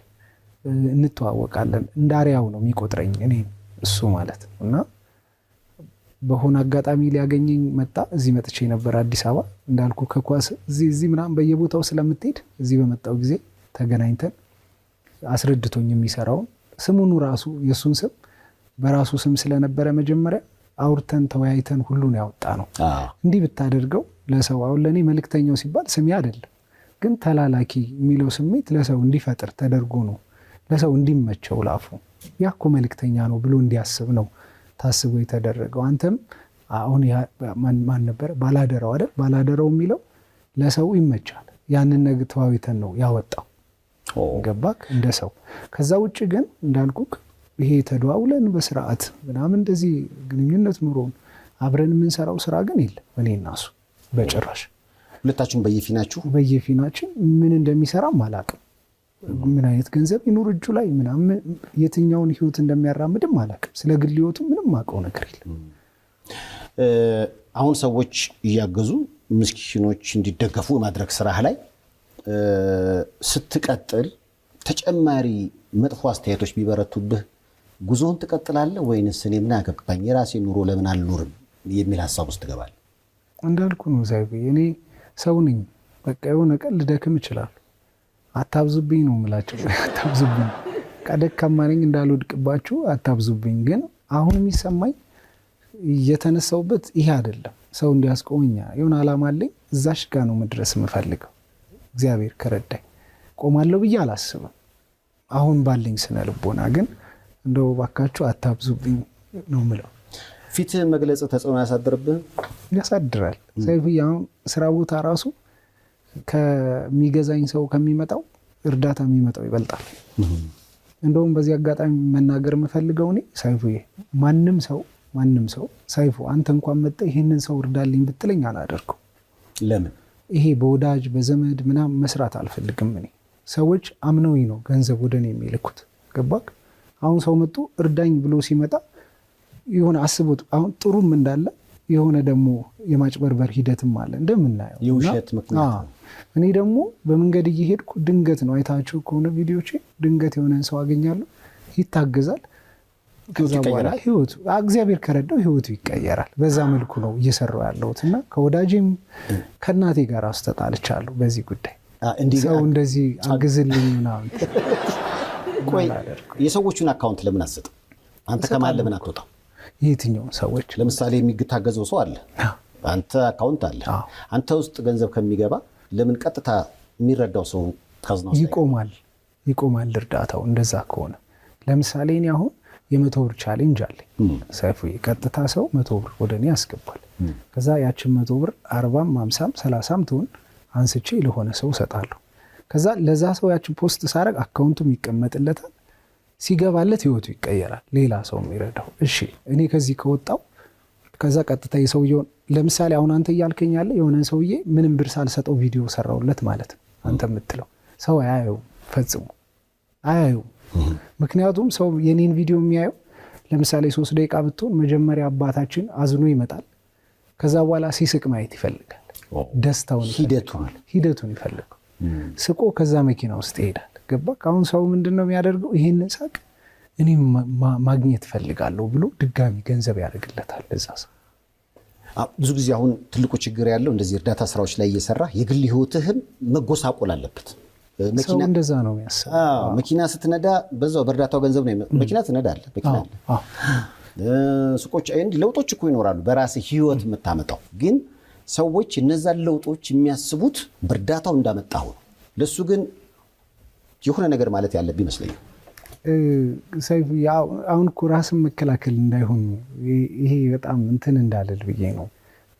እንተዋወቃለን እንዳሪያው ነው የሚቆጥረኝ እኔ እሱ ማለት እና በሆነ አጋጣሚ ሊያገኘኝ መጣ እዚህ መጥቼ ነበር አዲስ አበባ እንዳልኩ ከኳስ እዚህ ምናምን በየቦታው ስለምትሄድ እዚህ በመጣው ጊዜ ተገናኝተን አስረድቶኝ የሚሰራው ስሙኑ ራሱ የሱን ስም በራሱ ስም ስለነበረ መጀመሪያ አውርተን ተወያይተን ሁሉን ያወጣ ነው እንዲህ ብታደርገው ለሰው አሁን ለኔ መልእክተኛው ሲባል ስሜ አይደለም ግን ተላላኪ የሚለው ስሜት ለሰው እንዲፈጥር ተደርጎ ነው ለሰው እንዲመቸው ላፉ ያኮ መልእክተኛ ነው ብሎ እንዲያስብ ነው ታስቦ የተደረገው አንተም አሁን ማን ነበር ባላደራው አይደል ባላደራው የሚለው ለሰው ይመቻል ያንን ነገር ተዋዊተን ነው ያወጣው ገባክ እንደ ሰው ከዛ ውጪ ግን እንዳልኩክ ይሄ ተደዋውለን በስርዓት ምናምን እንደዚህ ግንኙነት ኑሮን አብረን የምንሰራው ስራ ግን የለም እኔና እሱ በጭራሽ ሁለታችሁም በየፊናችን ምን እንደሚሰራም አላውቅም ምን አይነት ገንዘብ ይኑር እጁ ላይ ምናምን የትኛውን ህይወት እንደሚያራምድም አላውቅም ስለ ግል ህይወቱ ምንም ማውቀው ነገር የለም አሁን ሰዎች እያገዙ ምስኪኖች እንዲደገፉ ማድረግ ስራ ላይ ስትቀጥል ተጨማሪ መጥፎ አስተያየቶች ቢበረቱብህ ጉዞን ትቀጥላለህ ወይንስ እኔ ምን አገባኝ የራሴ ኑሮ ለምን አልኖርም የሚል ሐሳብ ውስጥ ትገባለህ እንዳልኩ ነው ዘይብዬ እኔ ሰው ነኝ በቃ የሆነ ቀን ልደክም ይችላል አታብዙብኝ ነው የምላቸው አታብዙብኝ ቀደካማ ነኝ እንዳልወድቅባችሁ አታብዙብኝ ግን አሁን የሚሰማኝ የተነሳውበት ይሄ አይደለም ሰው እንዲያስቆመኛ የሆነ ዓላማ አለኝ እዛሽ ጋር ነው መድረስ የምፈልገው እግዚአብሔር ከረዳኝ ቆማለሁ ብዬ አላስብም አሁን ባለኝ ስነ ልቦና ግን እንደው ባካችሁ አታብዙብኝ ነው የምለው ፊት መግለጽ ተጽዕኖ ያሳድራል ሰይፉዬ ስራ ቦታ ራሱ ከሚገዛኝ ሰው ከሚመጣው እርዳታ የሚመጣው ይበልጣል እንደውም በዚህ አጋጣሚ መናገር የምፈልገው እኔ ሰይፉዬ ማንም ሰው ሰይፉ አንተ እንኳን መጣ ይሄንን ሰው እርዳልኝ ብትለኝ አላደርገው ለምን ይሄ በወዳጅ በዘመድ ምናምን መስራት አልፈልግም እኔ ሰዎች አምነውኝ ነው ገንዘብ ወደኔ የሚልኩት ገባክ አሁን ሰው መጥቶ እርዳኝ ብሎ ሲመጣ የሆነ አስቡት አሁን ጥሩም እንዳለ የሆነ ደግሞ የማጭበርበር ሂደትም አለ እንደምናየው የውሸት ምክንያት እኔ ደግሞ በመንገድ እየሄድኩ ድንገት ነው አይታችሁ ከሆነ ቪዲዮቼ ድንገት የሆነን ሰው አገኛለሁ ይታገዛል ከዛ በኋላ ህይወቱ እግዚአብሔር ከረዳው ህይወቱ ይቀየራል በዛ መልኩ ነው እየሰራው ያለውትና ከወዳጄም ከናቴ ጋር አስተጣልቻለሁ በዚህ ጉዳይ ሰው እንደዚህ አግዝልኝ ምናምን ቆይ የሰዎቹን አካውንት ለምን አሰጥ አንተ ከማን ለምን አትወጣው የትኛው ሰዎች ለምሳሌ የሚታገዘው ሰው አለ አንተ አካውንት አለ አንተ ውስጥ ገንዘብ ከሚገባ ለምን ቀጥታ የሚረዳው ሰው ካዝናው ይቆማል እርዳታው እንደዛ ከሆነ ለምሳሌ እኔ አሁን የ100 ብር ቻሌንጅ አለኝ ሰይፉዬ ቀጥታ ሰው 100 ብር ወደኔ ያስገባል ከዛ ያችን 100 ብር 40 50 30 ትሆን አንስቼ ለሆነ ሰው ሰጣለሁ ከዛ ለዛ ሰው ያችን ፖስት ሳረግ አካውንቱም ይቀመጥለታል ሲገባለት ህይወቱ ይቀየራል ሌላ ሰው የሚረዳው እሺ እኔ ከዚህ ከወጣው ከዛ ቀጥታ የሰውየው ለምሳሌ አሁን አንተ ያልከኛለ የሆነ ሰውዬ ምንም ብር ሳልሰጠው ቪዲዮ ሰራውለት ማለት አንተ የምትለው ሰው አያየው ፈጽሞ አያየው ምክንያቱም ሰው የኔን ቪዲዮ የሚያየው ለምሳሌ 3 ደቂቃ ብትሆን መጀመሪያ አባታችን አዝኖ ይመጣል። ከዛ በኋላ ሲስቅ ማየት ይፈልጋል። ደስታውን ሂደቱን ይፈልጋል። ስቆ ከዛ መኪና ውስጥ ይሄዳል። ገባክ? አሁን ሰው ምንድነው የሚያደርገው? ይሄንን ሳቅ እኔ ማግኘት ፈልጋለሁ ብሎ ድጋሚ ገንዘብ ያደርግለታል ለዛ ሰው። ብዙ ጊዜ አሁን ትልቁ ችግር ያለው እንደዚህ እርዳታ ስራዎች ላይ እየሰራ የግል ህይወትህን መጎሳቆል አለበት። ሰው እንደዛ ነው የሚያስበው። መኪና ስትነዳ በዛው በእርዳታው ገንዘብ ነው መኪና ትነዳለህ። መኪና ሱቆች እንዲህ ለውጦች እኮ ይኖራሉ በራስህ ህይወት የምታመጣው። ግን ሰዎች እነዛን ለውጦች የሚያስቡት በእርዳታው እንዳመጣው ነው። ለሱ ግን የሆነ ነገር ማለት ያለብህ ይመስለኛል። ሰይፉ አሁን እኮ ራስን መከላከል እንዳይሆን ይሄ በጣም እንትን እንዳልል ብዬ ነው።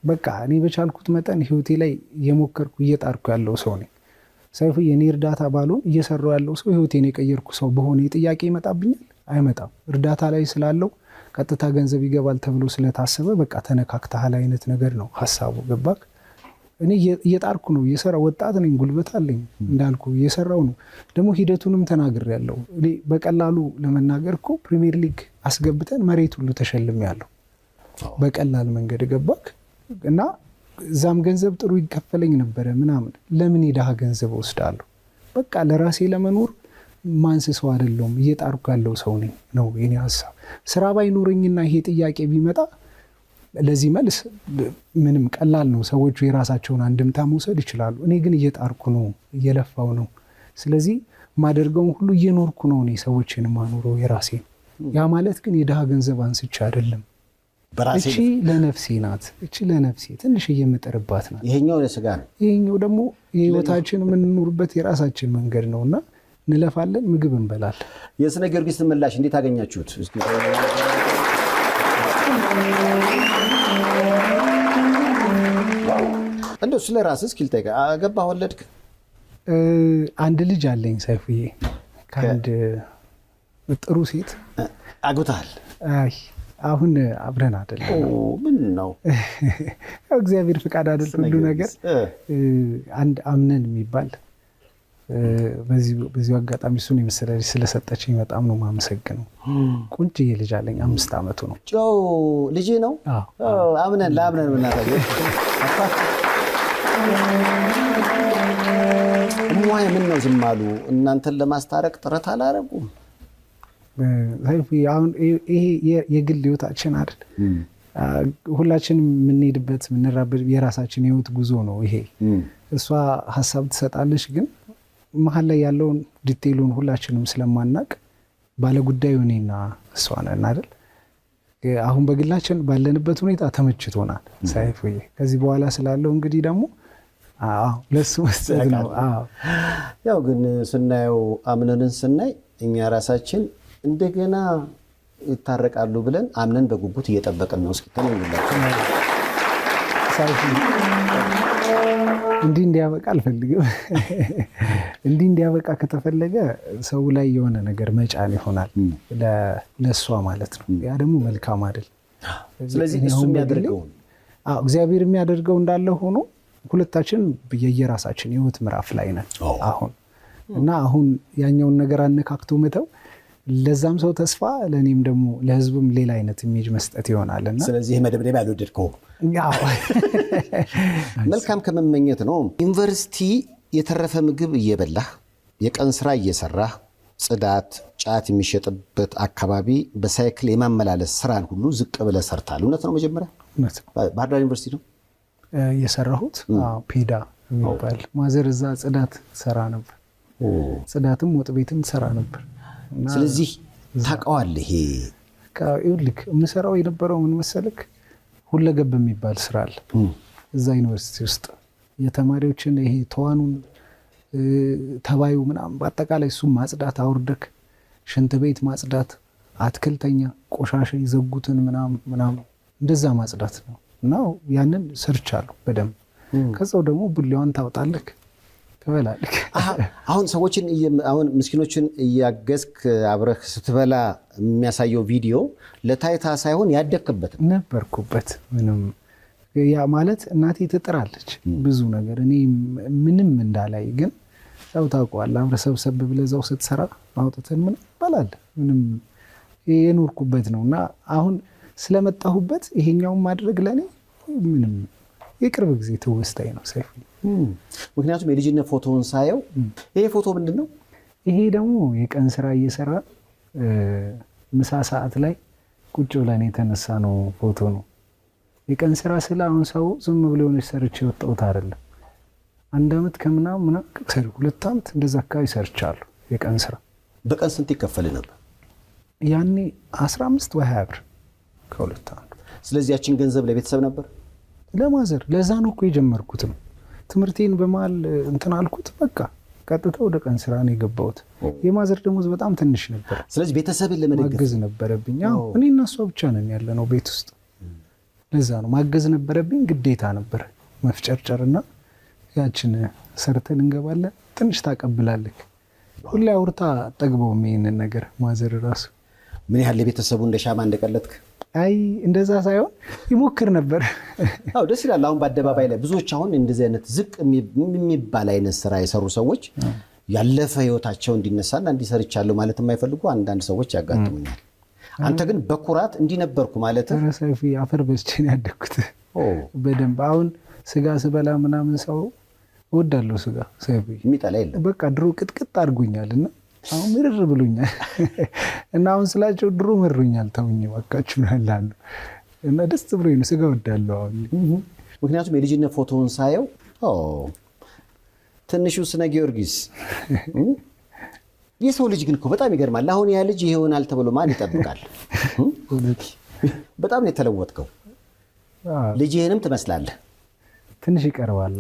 በቃ እኔ በቻልኩት መጠን ህይወቴ ላይ እየሞከርኩ እየጣርኩ ያለው ሰው ነኝ። ሰይፉ የኔ እርዳታ ባልሆን እየሰራው ያለው ሰው ህይወቴን የቀየርኩ ሰው በሆነ ጥያቄ ይመጣብኛል? አይመጣም። እርዳታ ላይ ስላለው ቀጥታ ገንዘብ ይገባል ተብሎ ስለታሰበ በቃ ተነካክተሃል አይነት ነገር ነው ሐሳቡ። ገባክ? እኔ እየጣርኩ ነው እየሰራ ወጣት ነኝ፣ ጉልበት አለኝ እንዳልኩ እየሰራው ነው። ደግሞ ሂደቱንም ተናግሬያለሁ። እኔ በቀላሉ ለመናገር እኮ ፕሪሚየር ሊግ አስገብተን መሬት ሁሉ ተሸልሜያለሁ በቀላል መንገድ። ገባክ? እና ዛም ገንዘብ ጥሩ ይከፈለኝ ነበረ ምናምን። ለምን የደሃ ገንዘብ ወስዳለሁ? በቃ ለራሴ ለመኖር ማንስ ሰው አይደለም፣ እየጣርኩ ያለው ሰው ነኝ ነው የኔ ሐሳብ። ስራ ባይኖረኝና ይሄ ጥያቄ ቢመጣ ለዚህ መልስ ምንም ቀላል ነው። ሰዎቹ የራሳቸውን አንድምታ መውሰድ ይችላሉ። እኔ ግን እየጣርኩ ነው፣ እየለፋው ነው። ስለዚህ ማደርገውን ሁሉ እየኖርኩ ነው እኔ ሰዎችን ማኖረው የራሴ። ያ ማለት ግን የደሃ ገንዘብ አንስቼ አይደለም። እቺ ለነፍሴ ናት። እቺ ለነፍሴ ትንሽ እየመጠርባት ናት። ይሄኛው ለስጋ ነው። ይሄኛው ደግሞ የህይወታችን የምንኖርበት የራሳችን መንገድ ነውና እንለፋለን፣ ምግብ እንበላለን። የስነ ጊዮርጊስ ምላሽ እንዴት አገኛችሁት? እንደው ስለ ራስህ እስኪ ልጠይቅህ። አገባህ? ወለድክ? አንድ ልጅ አለኝ ሰይፉዬ፣ ከአንድ ጥሩ ሴት አግብተሃል? አይ አሁን አብረን አይደለም። ምን ነው እግዚአብሔር ፍቃድ አይደል ሁሉ ነገር። አንድ አምነን የሚባል በዚህ አጋጣሚ እሱን የመሰለ ልጅ ስለሰጠችኝ በጣም ነው የማመሰግነው። ቁንጅዬ ልጅ አለኝ፣ 5 ዓመቱ ነው። ጨው ልጅ ነው። አምነን ለአምነን ብናታገኝ እሟይ ምን ነው ዝም አሉ? እናንተን ለማስታረቅ ጥረት አላረጉም? አሁን ይሄ የግል ህይወታችን አይደል? ሁላችንም የምንሄድበት የምንራበት የራሳችን ህይወት ጉዞ ነው ይሄ። እሷ ሀሳብ ትሰጣለች፣ ግን መሀል ላይ ያለውን ዲቴይሉን ሁላችንም ስለማናቅ ባለጉዳዩ እኔና እሷ ነን አይደል? አሁን በግላችን ባለንበት ሁኔታ ተመችቶናል ሰይፉዬ። ከዚህ በኋላ ስላለው እንግዲህ ደግሞ ለሱ መስጠት ነው። ያው ግን ስናየው አምነንን ስናይ እኛ ራሳችን እንደገና ይታረቃሉ ብለን አምነን በጉጉት እየጠበቅን ነው። እስኪ ተነኝላችሁ እንዲያበቃ አልፈልግም። እንዲያበቃ ከተፈለገ ሰው ላይ የሆነ ነገር መጫን ይሆናል ለሷ ማለት ነው። ያ ደግሞ መልካም አይደል። ስለዚህ እሱ የሚያደርገው እግዚአብሔር የሚያደርገው እንዳለ ሆኖ ሁለታችን የየራሳችን ህይወት ምዕራፍ ላይ ነን አሁን። እና አሁን ያኛውን ነገር አነካክቶ መተው ለዛም ሰው ተስፋ ለኔም ደግሞ ለህዝብም ሌላ አይነት ኢሜጅ መስጠት ይሆናልና ስለዚህ መደብደብ ያልወደድከው መልካም ከመመኘት ነው። ዩኒቨርሲቲ የተረፈ ምግብ እየበላህ የቀን ስራ እየሰራህ ጽዳት ጫት የሚሸጥበት አካባቢ በሳይክል የማመላለስ ስራን ሁሉ ዝቅ ብለህ ሰርታል። እውነት ነው? መጀመሪያ እውነት ነው። ባህር ዳር ዩኒቨርሲቲ ነው የሰራሁት። ፔዳ የሚባል ማዘር እዛ ጽዳት ሰራ ነበር። ጽዳትም ወጥ ቤትም ሰራ ነበር። ስለዚህ ታውቀዋለህ። ይሄ ልክ የምሰራው የነበረው ምን መሰለክ፣ ሁለገብ የሚባል ስራ አለ እዛ ዩኒቨርሲቲ ውስጥ የተማሪዎችን ይሄ ተዋኑን ተባዩ ምናምን በአጠቃላይ እሱም ማጽዳት፣ አውርደክ ሽንት ቤት ማጽዳት፣ አትክልተኛ ቆሻሻ ይዘጉትን ምናምን እንደዛ ማጽዳት ነው። እና ያንን ሰርቻለሁ በደንብ። ከዛው ደግሞ ቡሌዋን ታውጣለክ ትበላለክ። አሁን ሰዎችን አሁን ምስኪኖችን እያገዝክ አብረህ ስትበላ የሚያሳየው ቪዲዮ ለታይታ ሳይሆን ያደክበት ነበርኩበት። ምንም ያ ማለት እናቴ ትጥራለች ብዙ ነገር እኔ ምንም እንዳላይ፣ ግን ያው ታውቀዋለህ አብረህ ሰብሰብ ብለህ እዛው ስትሰራ አውጥተን ምን ባላል ምንም የኖርኩበት ነው እና አሁን ስለመጣሁበት ይሄኛውን ማድረግ ለእኔ ምንም የቅርብ ጊዜ ትውስታዬ ነው ሰይፉ። ምክንያቱም የልጅነት ፎቶውን ሳየው ይሄ ፎቶ ምንድን ነው? ይሄ ደግሞ የቀን ስራ እየሰራ ምሳ ሰዓት ላይ ቁጭ ብለን የተነሳ ነው ፎቶ ነው። የቀን ስራ ስለ አሁን ሰው ዝም ብሎ የሆነች ሰርቼ የወጣሁት አይደለም። 1 ዓመት ከምናምን 2 ዓመት እንደዛ አካባቢ ሰርቻለሁ የቀን ስራ። በቀን ስንት ይከፈል ነበር? ያኔ 15 ወይ 20 ብር ከ2 ዓመት። ስለዚህ ያችን ገንዘብ ለቤተሰብ ነበር ለማዘር። ለዛ ነው እኮ የጀመርኩትም ትምህርቴን በመሃል እንትን አልኩት። በቃ ቀጥታ ወደ ቀን ስራ ነው የገባሁት። የማዘር ደሞዝ በጣም ትንሽ ነበር። ስለዚህ ቤተሰብን ለመደገፍ ማገዝ ነበረብኝ። እኔ እና እሷ ብቻ ነን ያለነው ቤት ውስጥ። ለዛ ነው ማገዝ ነበረብኝ፣ ግዴታ ነበር መፍጨርጨርና ያችን ሰርተን እንገባለን። ትንሽ ታቀብላለች። ሁሌ አውርታ ጠግበውም ይሄንን ነገር ማዘር ራሱ። ምን ያህል ለቤተሰቡ እንደ ሻማ እንደቀለጥክ? አይ እንደዛ ሳይሆን ይሞክር ነበር። አዎ ደስ ይላል። አሁን በአደባባይ ላይ ብዙዎች አሁን እንደዚህ አይነት ዝቅ የሚባል አይነት ስራ የሰሩ ሰዎች ያለፈ ህይወታቸው እንዲነሳና እንዲሰርቻለሁ ማለት የማይፈልጉ አንዳንድ ሰዎች ያጋጥሙኛል። አንተ ግን በኩራት እንዲነበርኩ ማለት ሰይፉ አፈር በስቼ ነው ያደግኩት በደንብ። አሁን ስጋ ስበላ ምናምን ሰው እወዳለሁ ስጋ ሰይፉ የሚጠላ የለም። በቃ ድሮ ቅጥቅጥ አድርጎኛልና አሁን ምርር ብሎኛል እና አሁን ስላቸው ድሮ መሩኛል ተውኝ በቃችሁ ያላሉ እና ደስ ብሎኝ ነው ስጋ እወዳለሁ አሁን። ምክንያቱም የልጅነት ፎቶውን ሳየው ትንሹ ስነ ጊዮርጊስ የሰው ልጅ ግን እኮ በጣም ይገርማል። አሁን ያ ልጅ ይሆናል ተብሎ ማን ይጠብቃል? በጣም ነው የተለወጥከው። ልጅህንም ትመስላለህ። ትንሽ ይቀርባል።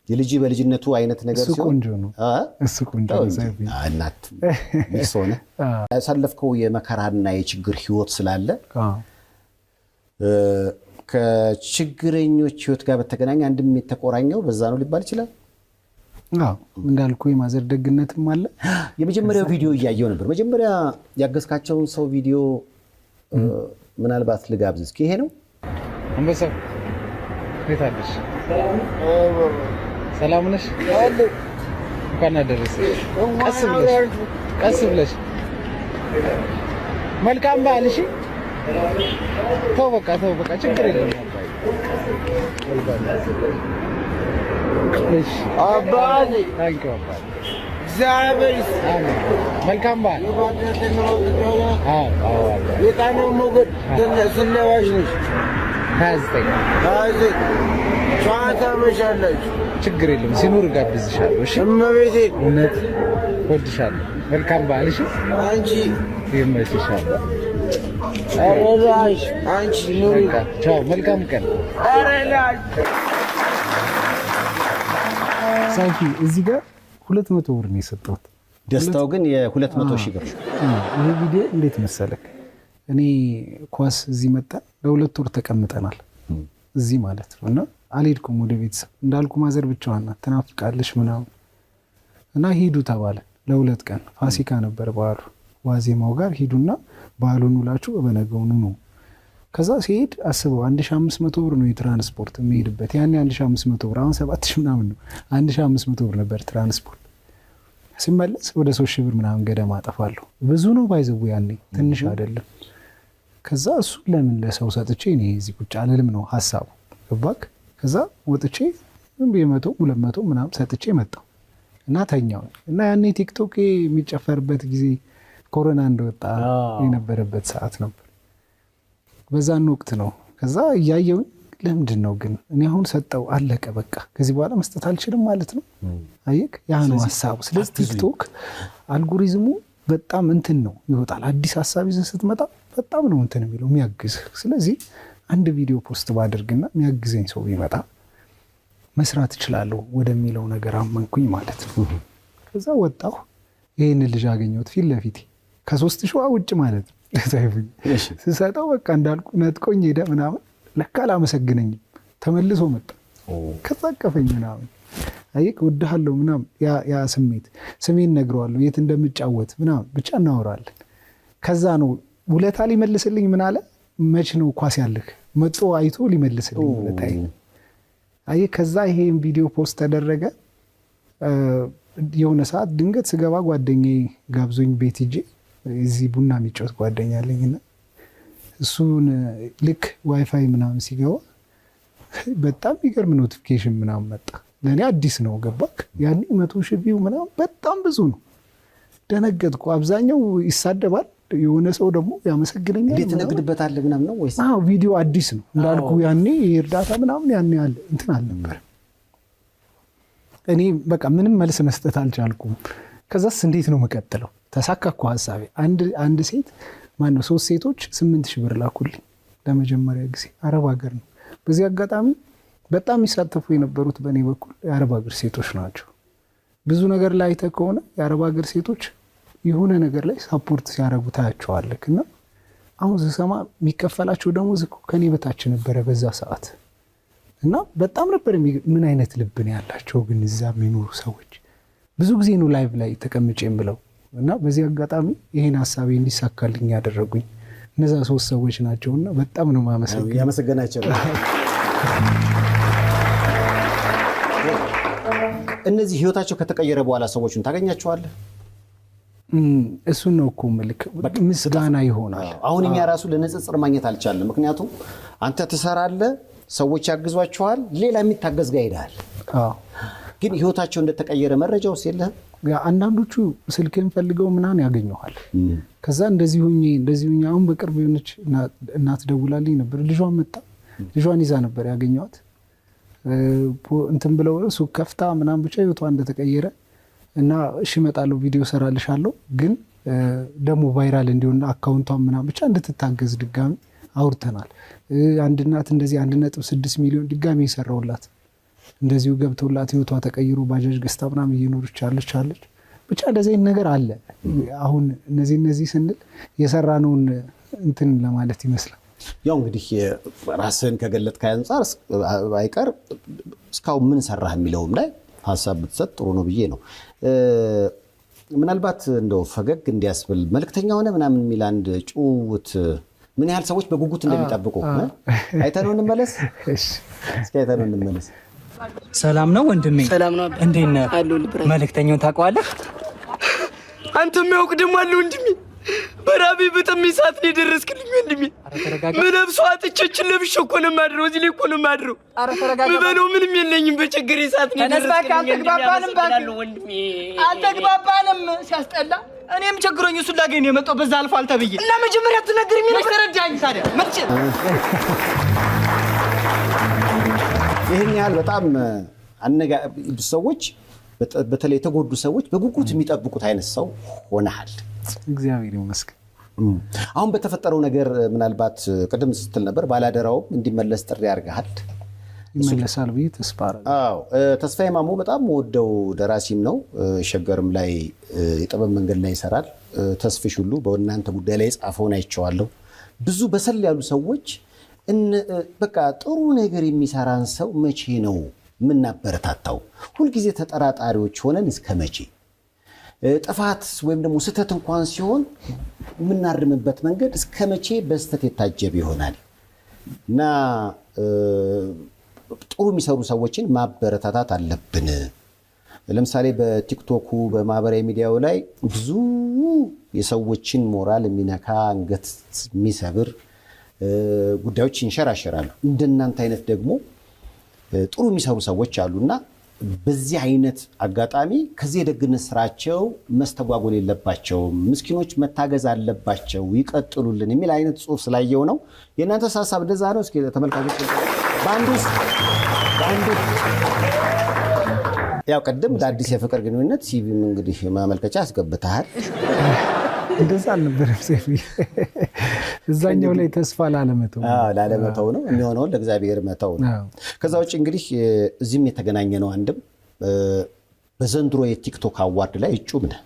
የልጅ በልጅነቱ አይነት ነገር ሲሆን ቆንጆ ነው። እሱ ቆንጆ ነው ሰይፉ። እናት ሚሶነ ያሳለፍከው የመከራና የችግር ህይወት ስላለ ከችግረኞች ህይወት ጋር በተገናኘ አንድም የተቆራኘው በዛ ነው ሊባል ይችላል። እንዳልኩ የማዘር ደግነትም አለ። የመጀመሪያው ቪዲዮ እያየው ነበር። መጀመሪያ ያገዝካቸውን ሰው ቪዲዮ ምናልባት ልጋብዝ እስኪ። ይሄ ነው አንበሳ። እንዴት አለሽ? ሰላም ነሽ? እንኳን አደረሰሽ። ቀስ ብለሽ መልካም በዓል። እሺ ተው በቃ ችግር የለም። እሺ አባቴ ታንኪው አባቴ። እግዚአብሔር ይስጥልኝ። መልካም በዓል። የጣናው ሞገድ ስለዋሽ ነሽ 29 ጨዋታ መሻላችሁ። ችግር የለም ሲኖር ጋብዝሻለሁ። እሺ እመቤቴ እውነት ወድሻለሁ። መልካም በዓል። እሺ አንቺ ይመችሻል። አረላሽ አንቺ ኑሪ። ቻው መልካም ቀን። አረላሽ ሳይፊ እዚህ ጋር 200 ብር ነው የሰጠሁት። ደስታው ግን የ200 ሺህ ብር። ይሄ ቪዲዮ እንዴት መሰለክ? እኔ ኳስ እዚህ መጣን ለ2 ወር ተቀምጠናል እዚህ ማለት ነው። እና አልሄድኩም ወደ ቤተሰብ። እንዳልኩ ማዘር ብቻዋን ናት ትናፍቃለች ምናምን እና ሂዱ ተባለ ለ2 ቀን። ፋሲካ ነበር በዓሉ። ዋዜማው ጋር ሂዱና በዓሉን ውላችሁ በነገውኑ ነው። ከዛ ሲሄድ አስበው 1500 ብር ነው የትራንስፖርት የሚሄድበት። ያኔ 1500 ብር አሁን 7000 ምናምን ነው። 1500 ብር ነበር ትራንስፖርት። ሲመለስ ወደ 3000 ብር ምናምን ገደማ አጠፋለሁ። ብዙ ነው ባይዘው ያኔ ትንሽ አይደለም። ከዛ እሱ ለምን ለሰው ሰጥቼ እኔ እዚህ ቁጭ አልልም ነው ሐሳቡ ገባክ? ከዛ ወጥቼ ምን በ100 200 ምናምን ሰጥቼ መጣሁ እና ተኛው እና ያኔ ቲክቶክ የሚጨፈርበት ጊዜ ኮሮና እንደወጣ የነበረበት ሰዓት ነበር። በዛን ወቅት ነው። ከዛ እያየው ለምንድን ነው ግን እኔ አሁን ሰጠው አለቀ በቃ ከዚህ በኋላ መስጠት አልችልም ማለት ነው። አየክ ያ ነው ሐሳቡ። ስለዚህ ቲክቶክ አልጎሪዝሙ በጣም እንትን ነው ይወጣል። አዲስ ሐሳብ ይዘህ ስትመጣ በጣም ነው እንትን የሚለው የሚያግዝ። ስለዚህ አንድ ቪዲዮ ፖስት ባደርግና የሚያግዘኝ ሰው ቢመጣ መስራት እችላለሁ ወደሚለው ነገር አመንኩኝ ማለት ነው። ከዛ ወጣሁ። ይሄን ልጅ አገኘሁት ፊት ለፊት ከ3000 ውጭ ማለት ነው። ስሰጠው በቃ እንዳልኩ ነጥቆኝ ሄደ ምናምን። ለካ አላመሰግነኝም ተመልሶ መጣ። ከዛ አቀፈኝ ምናምን። አየክ ወድሃለሁ ምናምን ያ ስሜት ስሜን ነግረዋለሁ የት እንደምጫወት ምናምን ብቻ እናወራለን። ከዛ ነው ውለታ ሊመልስልኝ ምን አለ መች ነው ኳስ ያለህ መጥቶ አይቶ ሊመልስልኝ ውለታዬ። አየክ ከዛ ይሄን ቪዲዮ ፖስት ተደረገ። የሆነ ሰዓት ድንገት ስገባ ጓደኛዬ ጋብዞኝ ቤት ሂጄ እዚህ ቡና የሚጫወት ጓደኛ አለኝና እሱን ልክ ዋይፋይ ምናምን ሲገባ በጣም የሚገርም ኖቲፊኬሽን ምናምን መጣ። ለእኔ አዲስ ነው ገባክ። ያኔ 100,000 ቪው ምናምን በጣም ብዙ ነው። ደነገጥኩ። አብዛኛው ይሳደባል፣ የሆነ ሰው ደግሞ ያመሰግነኛል። እንዴት ትነግድበታለህ ምናምን ነው ወይስ? አዎ ቪዲዮ አዲስ ነው እንዳልኩ። ያኔ የእርዳታ ምናምን ያኔ አለ እንትን አልነበረ። እኔ በቃ ምንም መልስ መስጠት አልቻልኩም። ከዛስ እንዴት ነው መቀጥለው? ተሳካኩ ሀሳቤ። አንድ ሴት ማነው 3 ሴቶች 8,000 ብር ላኩልኝ ለመጀመሪያ ጊዜ። አረብ ሀገር ነው። በዚህ አጋጣሚ በጣም ይሳተፉ የነበሩት በእኔ በኩል የአረብ ሀገር ሴቶች ናቸው። ብዙ ነገር ላይ አይተህ ከሆነ የአረብ ሀገር ሴቶች የሆነ ነገር ላይ ሳፖርት ሲያደርጉ ታያቸዋለህ። እና አሁን ስሰማ የሚከፈላቸው ደሞዝ እኮ ከኔ በታች ነበረ በዛ ሰዓት። እና በጣም ነበር ምን አይነት ልብ ነው ያላቸው ግን እዛ የሚኖሩ ሰዎች። ብዙ ጊዜ ነው ላይቭ ላይ ተቀምጬም ብለው እና በዚህ አጋጣሚ ይሄን ሐሳቤ እንዲሳካልኝ ያደረጉኝ እነዛ 3 ሰዎች ናቸውና በጣም ነው ማመሰግነው። ያመሰግናቸው። እነዚህ ህይወታቸው ከተቀየረ በኋላ ሰዎችን ታገኛቸዋለህ? እሱን ነው እኮ መልክ ምስጋና ይሆናል። አሁን እኛ ራሱ ለንጽጽር ማግኘት አልቻለም። ምክንያቱም አንተ ትሰራለህ፣ ሰዎች ያግዟቸዋል፣ ሌላ የሚታገዝ ጋር ሄዳል። ግን ህይወታቸው እንደተቀየረ መረጃው የለህም? አንዳንዶቹ ስልክን ፈልገው ምናምን ያገኘዋል። ከዛ እንደዚህ ሁኚ አሁን በቅርብ የሆነች እናት ደውላልኝ ነበር። ልጇን መጣ፣ ልጇን ይዛ ነበር ያገኘዋት። እንትን ብለው ሱቅ ከፍታ ምናምን ብቻ ህይወቷ እንደተቀየረ እና እሺ እመጣለሁ ቪዲዮ ሰራልሻለሁ ግን ደግሞ ቫይራል እንዲሆን አካውንቷን ምናምን ብቻ እንድትታገዝ ድጋሚ አውርተናል። አንድ እናት እንደዚህ 1.6 ሚሊዮን ድጋሚ ይሰራውላት እንደዚሁ ገብተውላት ህይወቷ ተቀይሮ ባጃጅ ገዝታ ምናምን እየኖረች አለች። ብቻ እንደዚህ ነገር አለ። አሁን እነዚህ ስንል የሰራነውን እንትን ለማለት ይመስላል። ያው እንግዲህ ራስን ከገለጥክ አንፃር አይቀር እስካሁን ምን ሰራህ የሚለውም ላይ ሐሳብ ብትሰጥ ጥሩ ነው ብዬ ነው። ምናልባት እንደው ፈገግ እንዲያስብል መልክተኛ ሆነ ምናምን የሚል አንድ ጭውውት ምን ያህል ሰዎች በጉጉት እንደሚጠብቁ አይተነው እንመለስ። እስኪ አይተነው እንመለስ። ሰላም ነው ወንድሜ? ሰላም ነው። እንዴት ነህ? መልክተኛውን ታውቀዋለህ? አንተ የሚያውቅ ደግሞ አለ ወንድሜ። በራቤ በጣም ሰዓት ነው የደረስክልኝ ወንድሜ። ምለብሰው አጥቼችን ለብሼ እኮ ነው የማድረው፣ እዚህ ላይ እኮ ነው የማድረው። ምበለው ምንም የለኝም። በቸገሬ ሰዓት ነው የደረስክልኝ። አልተግባባንም ሲያስጠላ። እኔም ቸግሮኝ እሱን ላገኝ ነው የመጣው። በዛ አልፎ አልተብዬ እና መጀመሪያ ትነግሪኝ ምን ተረዳኝ ታዲያ መጥቼ ይሄን ያህል በጣም ሰዎች በተለይ የተጎዱ ሰዎች በጉጉት የሚጠብቁት አይነት ሰው ሆነሃል። እግዚአብሔር ይመስገን። አሁን በተፈጠረው ነገር ምናልባት ቅድም ስትል ነበር ባላደራው እንዲመለስ ጥሪ አድርገሃል። ይመለሳል ብዬ ተስፋ አደርጋለሁ። አዎ ተስፋዬ ማሞ በጣም ወደው ደራሲም ነው። ሸገርም ላይ የጥበብ መንገድ ላይ ይሰራል። ተስፍሽ ሁሉ በእናንተ ጉዳይ ላይ ጻፈውን አይቼዋለሁ። ብዙ በሰል ያሉ ሰዎች በቃ ጥሩ ነገር የሚሰራን ሰው መቼ ነው የምናበረታታው? ሁልጊዜ ተጠራጣሪዎች ሆነን እስከ መቼ? ጥፋት ወይም ደግሞ ስህተት እንኳን ሲሆን የምናርምበት መንገድ እስከ መቼ በስህተት የታጀበ ይሆናል? እና ጥሩ የሚሰሩ ሰዎችን ማበረታታት አለብን። ለምሳሌ በቲክቶኩ በማህበራዊ ሚዲያው ላይ ብዙ የሰዎችን ሞራል የሚነካ አንገት የሚሰብር ጉዳዮች ይንሸራሸራሉ። እንደናንተ አይነት ደግሞ ጥሩ የሚሰሩ ሰዎች አሉና በዚህ አይነት አጋጣሚ ከዚህ የደግነት ስራቸው መስተጓጎል የለባቸውም፣ ምስኪኖች መታገዝ አለባቸው፣ ይቀጥሉልን የሚል አይነት ጽሑፍ ስላየው ነው። የእናንተ ሀሳብ እንደዛ ነው? እስኪ ተመልካቾች በአንዱ ያው ቀደም ለአዲስ የፍቅር ግንኙነት ሲቪም እንግዲህ ማመልከቻ አስገብተሃል። እንደዛ አልነበረም ሴፊ። እዛኛው ላይ ተስፋ ላለመተው ነው የሚሆነውን ለእግዚአብሔር መተው ነው። ከዛ ውጭ እንግዲህ እዚህም የተገናኘ ነው። አንድም በዘንድሮ የቲክቶክ አዋርድ ላይ እጩም ነህ።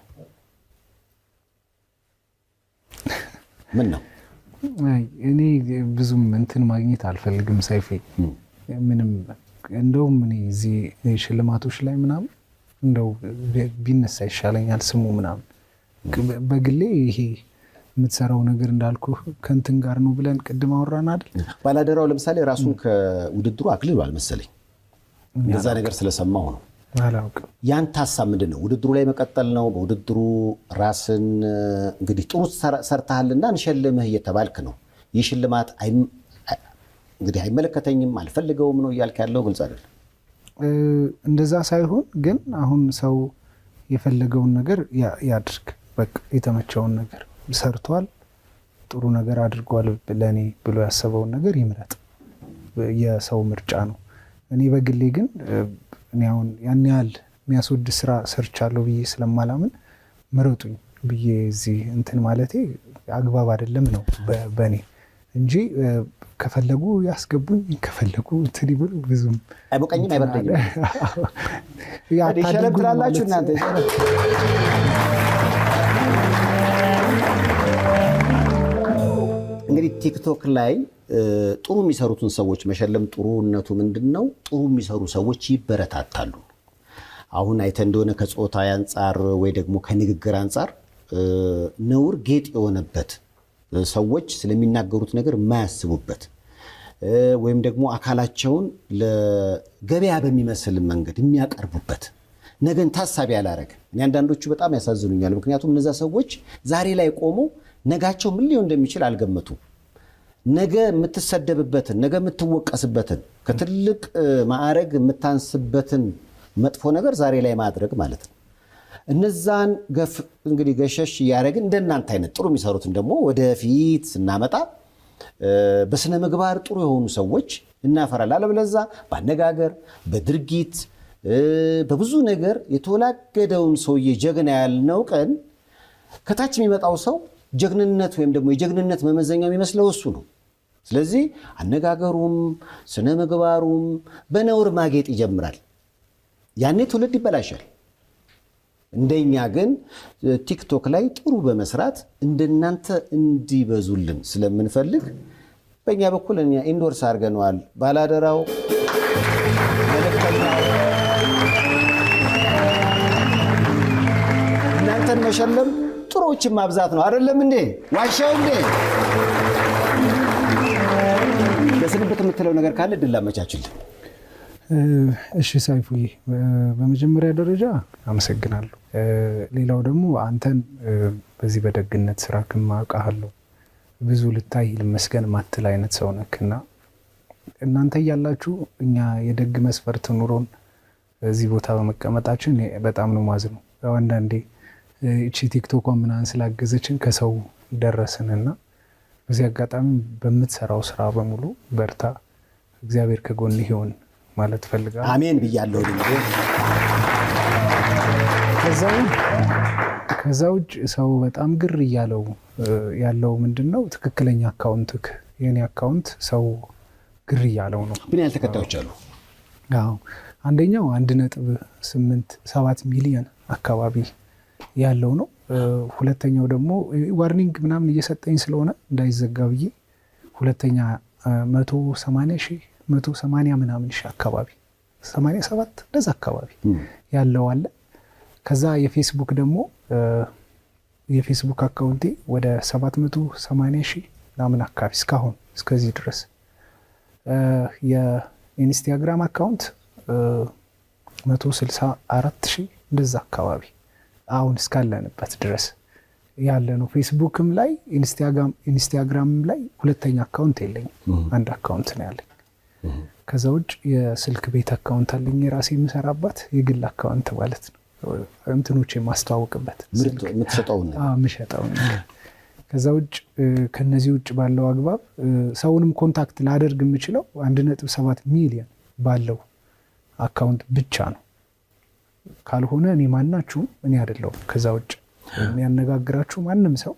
ምን ነው? እኔ ብዙም እንትን ማግኘት አልፈልግም ሰይፌ። ምንም እንደውም እኔ እዚህ ሽልማቶች ላይ ምናምን እንደው ቢነሳ ይሻለኛል ስሙ ምናምን። በግሌ ይሄ የምትሰራው ነገር እንዳልኩ ከንትን ጋር ነው ብለን ቅድም አወራን አይደል? ባላደራው ለምሳሌ ራሱን ከውድድሩ አግልሏል መሰለኝ። እንደዛ ነገር ስለሰማው ነው። አላውቅም። ያንተ ሀሳብ ምንድን ነው? ውድድሩ ላይ መቀጠል ነው? በውድድሩ ራስን እንግዲህ ጥሩ ሰርተሃልና እንሸልምህ እየተባልክ ነው። ይህ ሽልማት እንግዲህ አይመለከተኝም አልፈልገውም ነው እያልክ ያለው? ግልጽ አይደለም። እንደዛ ሳይሆን ግን አሁን ሰው የፈለገውን ነገር ያድርግ። በቃ የተመቸውን ነገር ሰርቷል፣ ጥሩ ነገር አድርጓል ለእኔ ብሎ ያሰበውን ነገር ይምረጥ። የሰው ምርጫ ነው። እኔ በግሌ ግን እኔ አሁን ያን ያህል የሚያስወድ ስራ ሰርቻለሁ ብዬ ስለማላምን ምረጡኝ ብዬ እዚህ እንትን ማለቴ አግባብ አይደለም ነው በእኔ እንጂ ከፈለጉ ያስገቡኝ፣ ከፈለጉ እንትን ይብሉ። ብዙም አይሞቀኝም አይበርደኝም። ይሸለም ትላላችሁ እናንተ። እንግዲህ ቲክቶክ ላይ ጥሩ የሚሰሩትን ሰዎች መሸለም ጥሩነቱ ምንድን ነው? ጥሩ የሚሰሩ ሰዎች ይበረታታሉ። አሁን አይተህ እንደሆነ ከጾታ አንጻር ወይ ደግሞ ከንግግር አንጻር ነውር ጌጥ የሆነበት ሰዎች ስለሚናገሩት ነገር የማያስቡበት ወይም ደግሞ አካላቸውን ለገበያ በሚመስል መንገድ የሚያቀርቡበት ነገን ታሳቢ ያላረገ እኔ አንዳንዶቹ በጣም ያሳዝኑኛል። ምክንያቱም እነዛ ሰዎች ዛሬ ላይ ቆመው ነጋቸው ምን ሊሆን እንደሚችል አልገመቱም። ነገ የምትሰደብበትን፣ ነገ የምትወቀስበትን፣ ከትልቅ ማዕረግ የምታንስበትን መጥፎ ነገር ዛሬ ላይ ማድረግ ማለት ነው። እነዛን እንግዲህ ገሸሽ እያደረግን እንደናንተ አይነት ጥሩ የሚሰሩትን ደግሞ ወደፊት ስናመጣ በስነ ምግባር ጥሩ የሆኑ ሰዎች እናፈራለን። አለበለዚያ በአነጋገር በድርጊት በብዙ ነገር የተወላገደውን ሰውዬ ጀግና ያልነው ቀን ከታች የሚመጣው ሰው ጀግንነት ወይም ደግሞ የጀግንነት መመዘኛው የሚመስለው እሱ ነው። ስለዚህ አነጋገሩም ስነ ምግባሩም በነውር ማጌጥ ይጀምራል። ያኔ ትውልድ ይበላሻል። እንደኛ ግን ቲክቶክ ላይ ጥሩ በመስራት እንደናንተ እንዲበዙልን ስለምንፈልግ በእኛ በኩል እኛ ኢንዶርስ አድርገነዋል። ባላደራው መልእክተኛው እናንተን መሸለም ጥሩዎችን ማብዛት ነው። አይደለም እንዴ? ዋሻው እንዴ? በስንብት የምትለው ነገር ካለ ድል አመቻችልን። እሺ ሰይፉዬ፣ በመጀመሪያ ደረጃ አመሰግናለሁ። ሌላው ደግሞ አንተን በዚህ በደግነት ስራ ከማውቃለሁ ብዙ ልታይ ልመስገን ማትል አይነት ሰው ነክና እናንተ እያላችሁ እኛ የደግ መስፈርት ኑሮን እዚህ ቦታ በመቀመጣችን በጣም ነው ማዝነው። ያው አንዳንዴ እቺ ቲክቶኳን ምናምን ስላገዘችን ከሰው ደረስንና በዚህ አጋጣሚ በምትሰራው ስራ በሙሉ በርታ፣ እግዚአብሔር ከጎንህ ይሁን ማለት ፈልጋለሁ። አሜን ብያለሁ። ከዛ ውጭ ሰው በጣም ግር እያለው ያለው ምንድነው ትክክለኛ አካውንትክ የኔ አካውንት ሰው ግር እያለው ነው። ምን ያህል ተከታዮች አሉ? አዎ አንደኛው 1.87 ሚሊዮን አካባቢ ያለው ነው። ሁለተኛው ደግሞ ዋርኒንግ ምናምን እየሰጠኝ ስለሆነ እንዳይዘጋ ብዬ ሁለተኛ 180 ምናምን ሺህ አካባቢ 87 እንደዛ አካባቢ ያለው አለ። ከዛ የፌስቡክ ደግሞ የፌስቡክ አካውንቴ ወደ 780 ሺህ ምናምን አካባቢ እስካሁን እስከዚህ ድረስ። የኢንስታግራም አካውንት 164 ሺህ እንደዛ አካባቢ አሁን እስካለንበት ድረስ ያለ ነው። ፌስቡክም ላይ ኢንስታግራምም ላይ ሁለተኛ አካውንት የለኝም፣ አንድ አካውንት ነው ያለኝ። ከዛ ውጭ የስልክ ቤት አካውንት አለኝ የራሴ የምሰራባት የግል አካውንት ማለት ነው። እንትኖች የማስተዋወቅበት ምሸጠው። ከዛ ውጭ ከነዚህ ውጭ ባለው አግባብ ሰውንም ኮንታክት ላደርግ የምችለው 1.7 ሚሊዮን ባለው አካውንት ብቻ ነው። ካልሆነ እኔ ማናችሁም እኔ አይደለሁም። ከዛ ውጭ የሚያነጋግራችሁ ማንም ሰው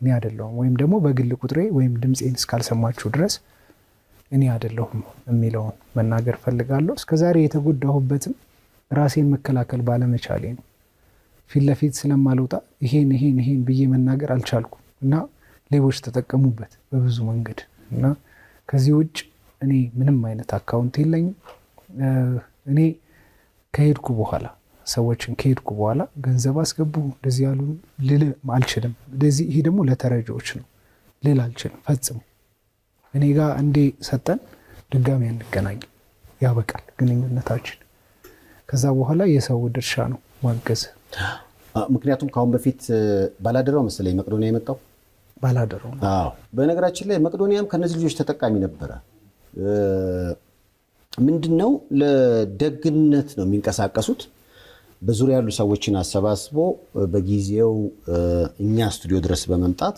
እኔ አይደለሁም። ወይም ደግሞ በግል ቁጥሬ ወይም ድምፄን እስካልሰማችሁ ድረስ እኔ አይደለሁም የሚለውን መናገር ፈልጋለሁ። እስከዛሬ የተጎዳሁበትም ራሴን መከላከል ባለመቻሌ ነው። ፊት ለፊት ስለማልወጣ ይሄን ብዬ መናገር አልቻልኩም እና ሌቦች ተጠቀሙበት በብዙ መንገድ እና ከዚህ ውጭ እኔ ምንም አይነት አካውንት የለኝም። እኔ ከሄድኩ በኋላ ሰዎችን ከሄድኩ በኋላ ገንዘብ አስገቡ እንደዚህ ያሉ ልል አልችልም። ይሄ ደግሞ ለተረጂዎች ነው ልል አልችልም ፈጽሞ። እኔ ጋር እንዴ ሰጠን ድጋሚ አንገናኝ፣ ያበቃል ግንኙነታችን። ከዛ በኋላ የሰው ድርሻ ነው ማገዝ። ምክንያቱም ካሁን በፊት ባላደራው መሰለኝ መቄዶንያ የመጣው ባላደራው። አዎ በነገራችን ላይ መቄዶንያም ከነዚህ ልጆች ተጠቃሚ ነበረ። ምንድነው ለደግነት ነው የሚንቀሳቀሱት። በዙሪያ ያሉ ሰዎችን አሰባስቦ በጊዜው እኛ ስቱዲዮ ድረስ በመምጣት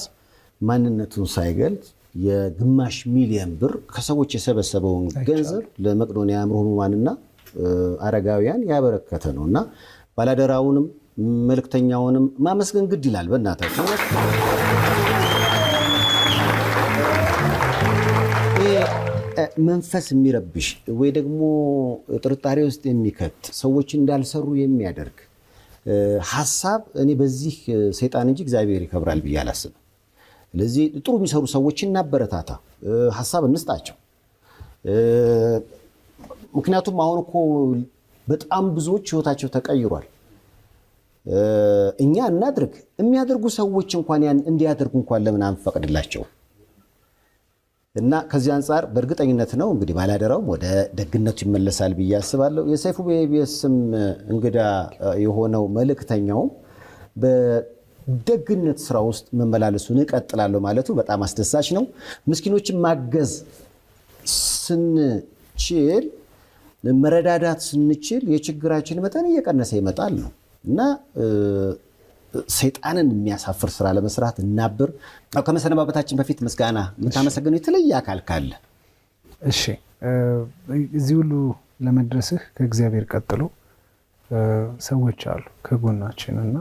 ማንነቱን ሳይገልጽ የግማሽ ሚሊዮን ብር ከሰዎች የሰበሰበውን ገንዘብ ለመቄዶንያ አእምሮ ህሙማንና አረጋውያን ያበረከተ ነውና ባላደራውንም መልእክተኛውንም ማመስገን ግድ ይላል። በእናታችሁ መንፈስ የሚረብሽ ወይ ደግሞ ጥርጣሬ ውስጥ የሚከት ሰዎች እንዳልሰሩ የሚያደርግ ሐሳብ እኔ በዚህ ሰይጣን እንጂ እግዚአብሔር ይከብራል ብዬ አላስብም። ስለዚህ ጥሩ የሚሰሩ ሰዎችን እናበረታታ፣ ሐሳብ እንስጣቸው። ምክንያቱም አሁን እኮ በጣም ብዙዎች ህይወታቸው ተቀይሯል። እኛ እናድርግ፣ የሚያደርጉ ሰዎች እንኳን ያን እንዲያደርጉ እንኳን ለምን አንፈቅድላቸው? እና ከዚህ አንጻር በእርግጠኝነት ነው እንግዲህ ባላደራውም ወደ ደግነቱ ይመለሳል ብዬ አስባለሁ። የሰይፉ በኢቢኤስም እንግዳ የሆነው መልእክተኛውም በደግነት ስራ ውስጥ መመላለሱን እቀጥላለሁ ማለቱ በጣም አስደሳች ነው። ምስኪኖችን ማገዝ ስንችል፣ መረዳዳት ስንችል የችግራችን መጠን እየቀነሰ ይመጣል ነው እና ሰይጣንን የሚያሳፍር ስራ ለመስራት እናብር። ከመሰነባበታችን በፊት ምስጋና የምታመሰግነው የተለየ አካል ካለ? እሺ፣ እዚህ ሁሉ ለመድረስህ ከእግዚአብሔር ቀጥሎ ሰዎች አሉ ከጎናችን እና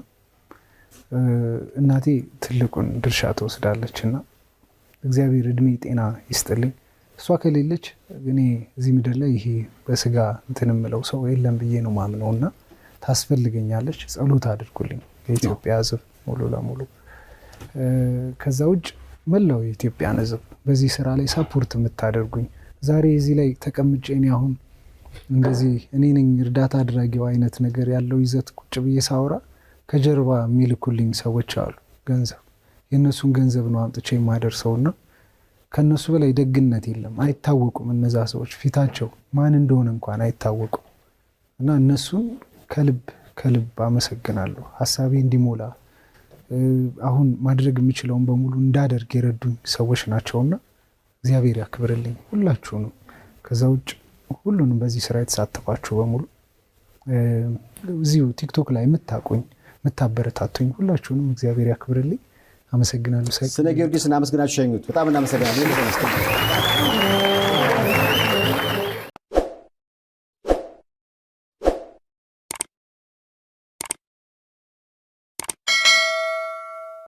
እናቴ ትልቁን ድርሻ ትወስዳለች እና እግዚአብሔር እድሜ ጤና ይስጥልኝ። እሷ ከሌለች እኔ እዚህ ምድር ላይ ይሄ በስጋ እንትን የምለው ሰው የለም ብዬ ነው ማምነው እና ታስፈልገኛለች። ጸሎት አድርጉልኝ የኢትዮጵያ ሕዝብ ሙሉ ለሙሉ። ከዛ ውጭ መላው የኢትዮጵያን ሕዝብ በዚህ ስራ ላይ ሰፖርት የምታደርጉኝ ዛሬ እዚህ ላይ ተቀምጬ እኔ አሁን እንደዚህ እኔ ነኝ እርዳታ አድራጊው አይነት ነገር ያለው ይዘት ቁጭ ብዬ ሳወራ ከጀርባ የሚልኩልኝ ሰዎች አሉ። ገንዘብ የእነሱን ገንዘብ ነው አምጥቼ የማደርሰውና ከነሱ በላይ ደግነት የለም። አይታወቁም እነዛ ሰዎች፣ ፊታቸው ማን እንደሆነ እንኳን አይታወቁም እና እነሱን ከልብ አመሰግናለሁ። ሀሳቤ እንዲሞላ አሁን ማድረግ የምችለውን በሙሉ እንዳደርግ የረዱኝ ሰዎች ናቸውና እግዚአብሔር ያክብርልኝ ሁላችሁንም። ከዛ ውጭ ሁሉንም በዚህ ስራ የተሳተፋችሁ በሙሉ እዚሁ ቲክቶክ ላይ የምታቁኝ የምታበረታቱኝ ሁላችሁንም እግዚአብሔር ያክብርልኝ። አመሰግናለሁ። ስነ ጊዮርጊስን አመስግናችሁ ሸኙት። በጣም እናመሰግናለን።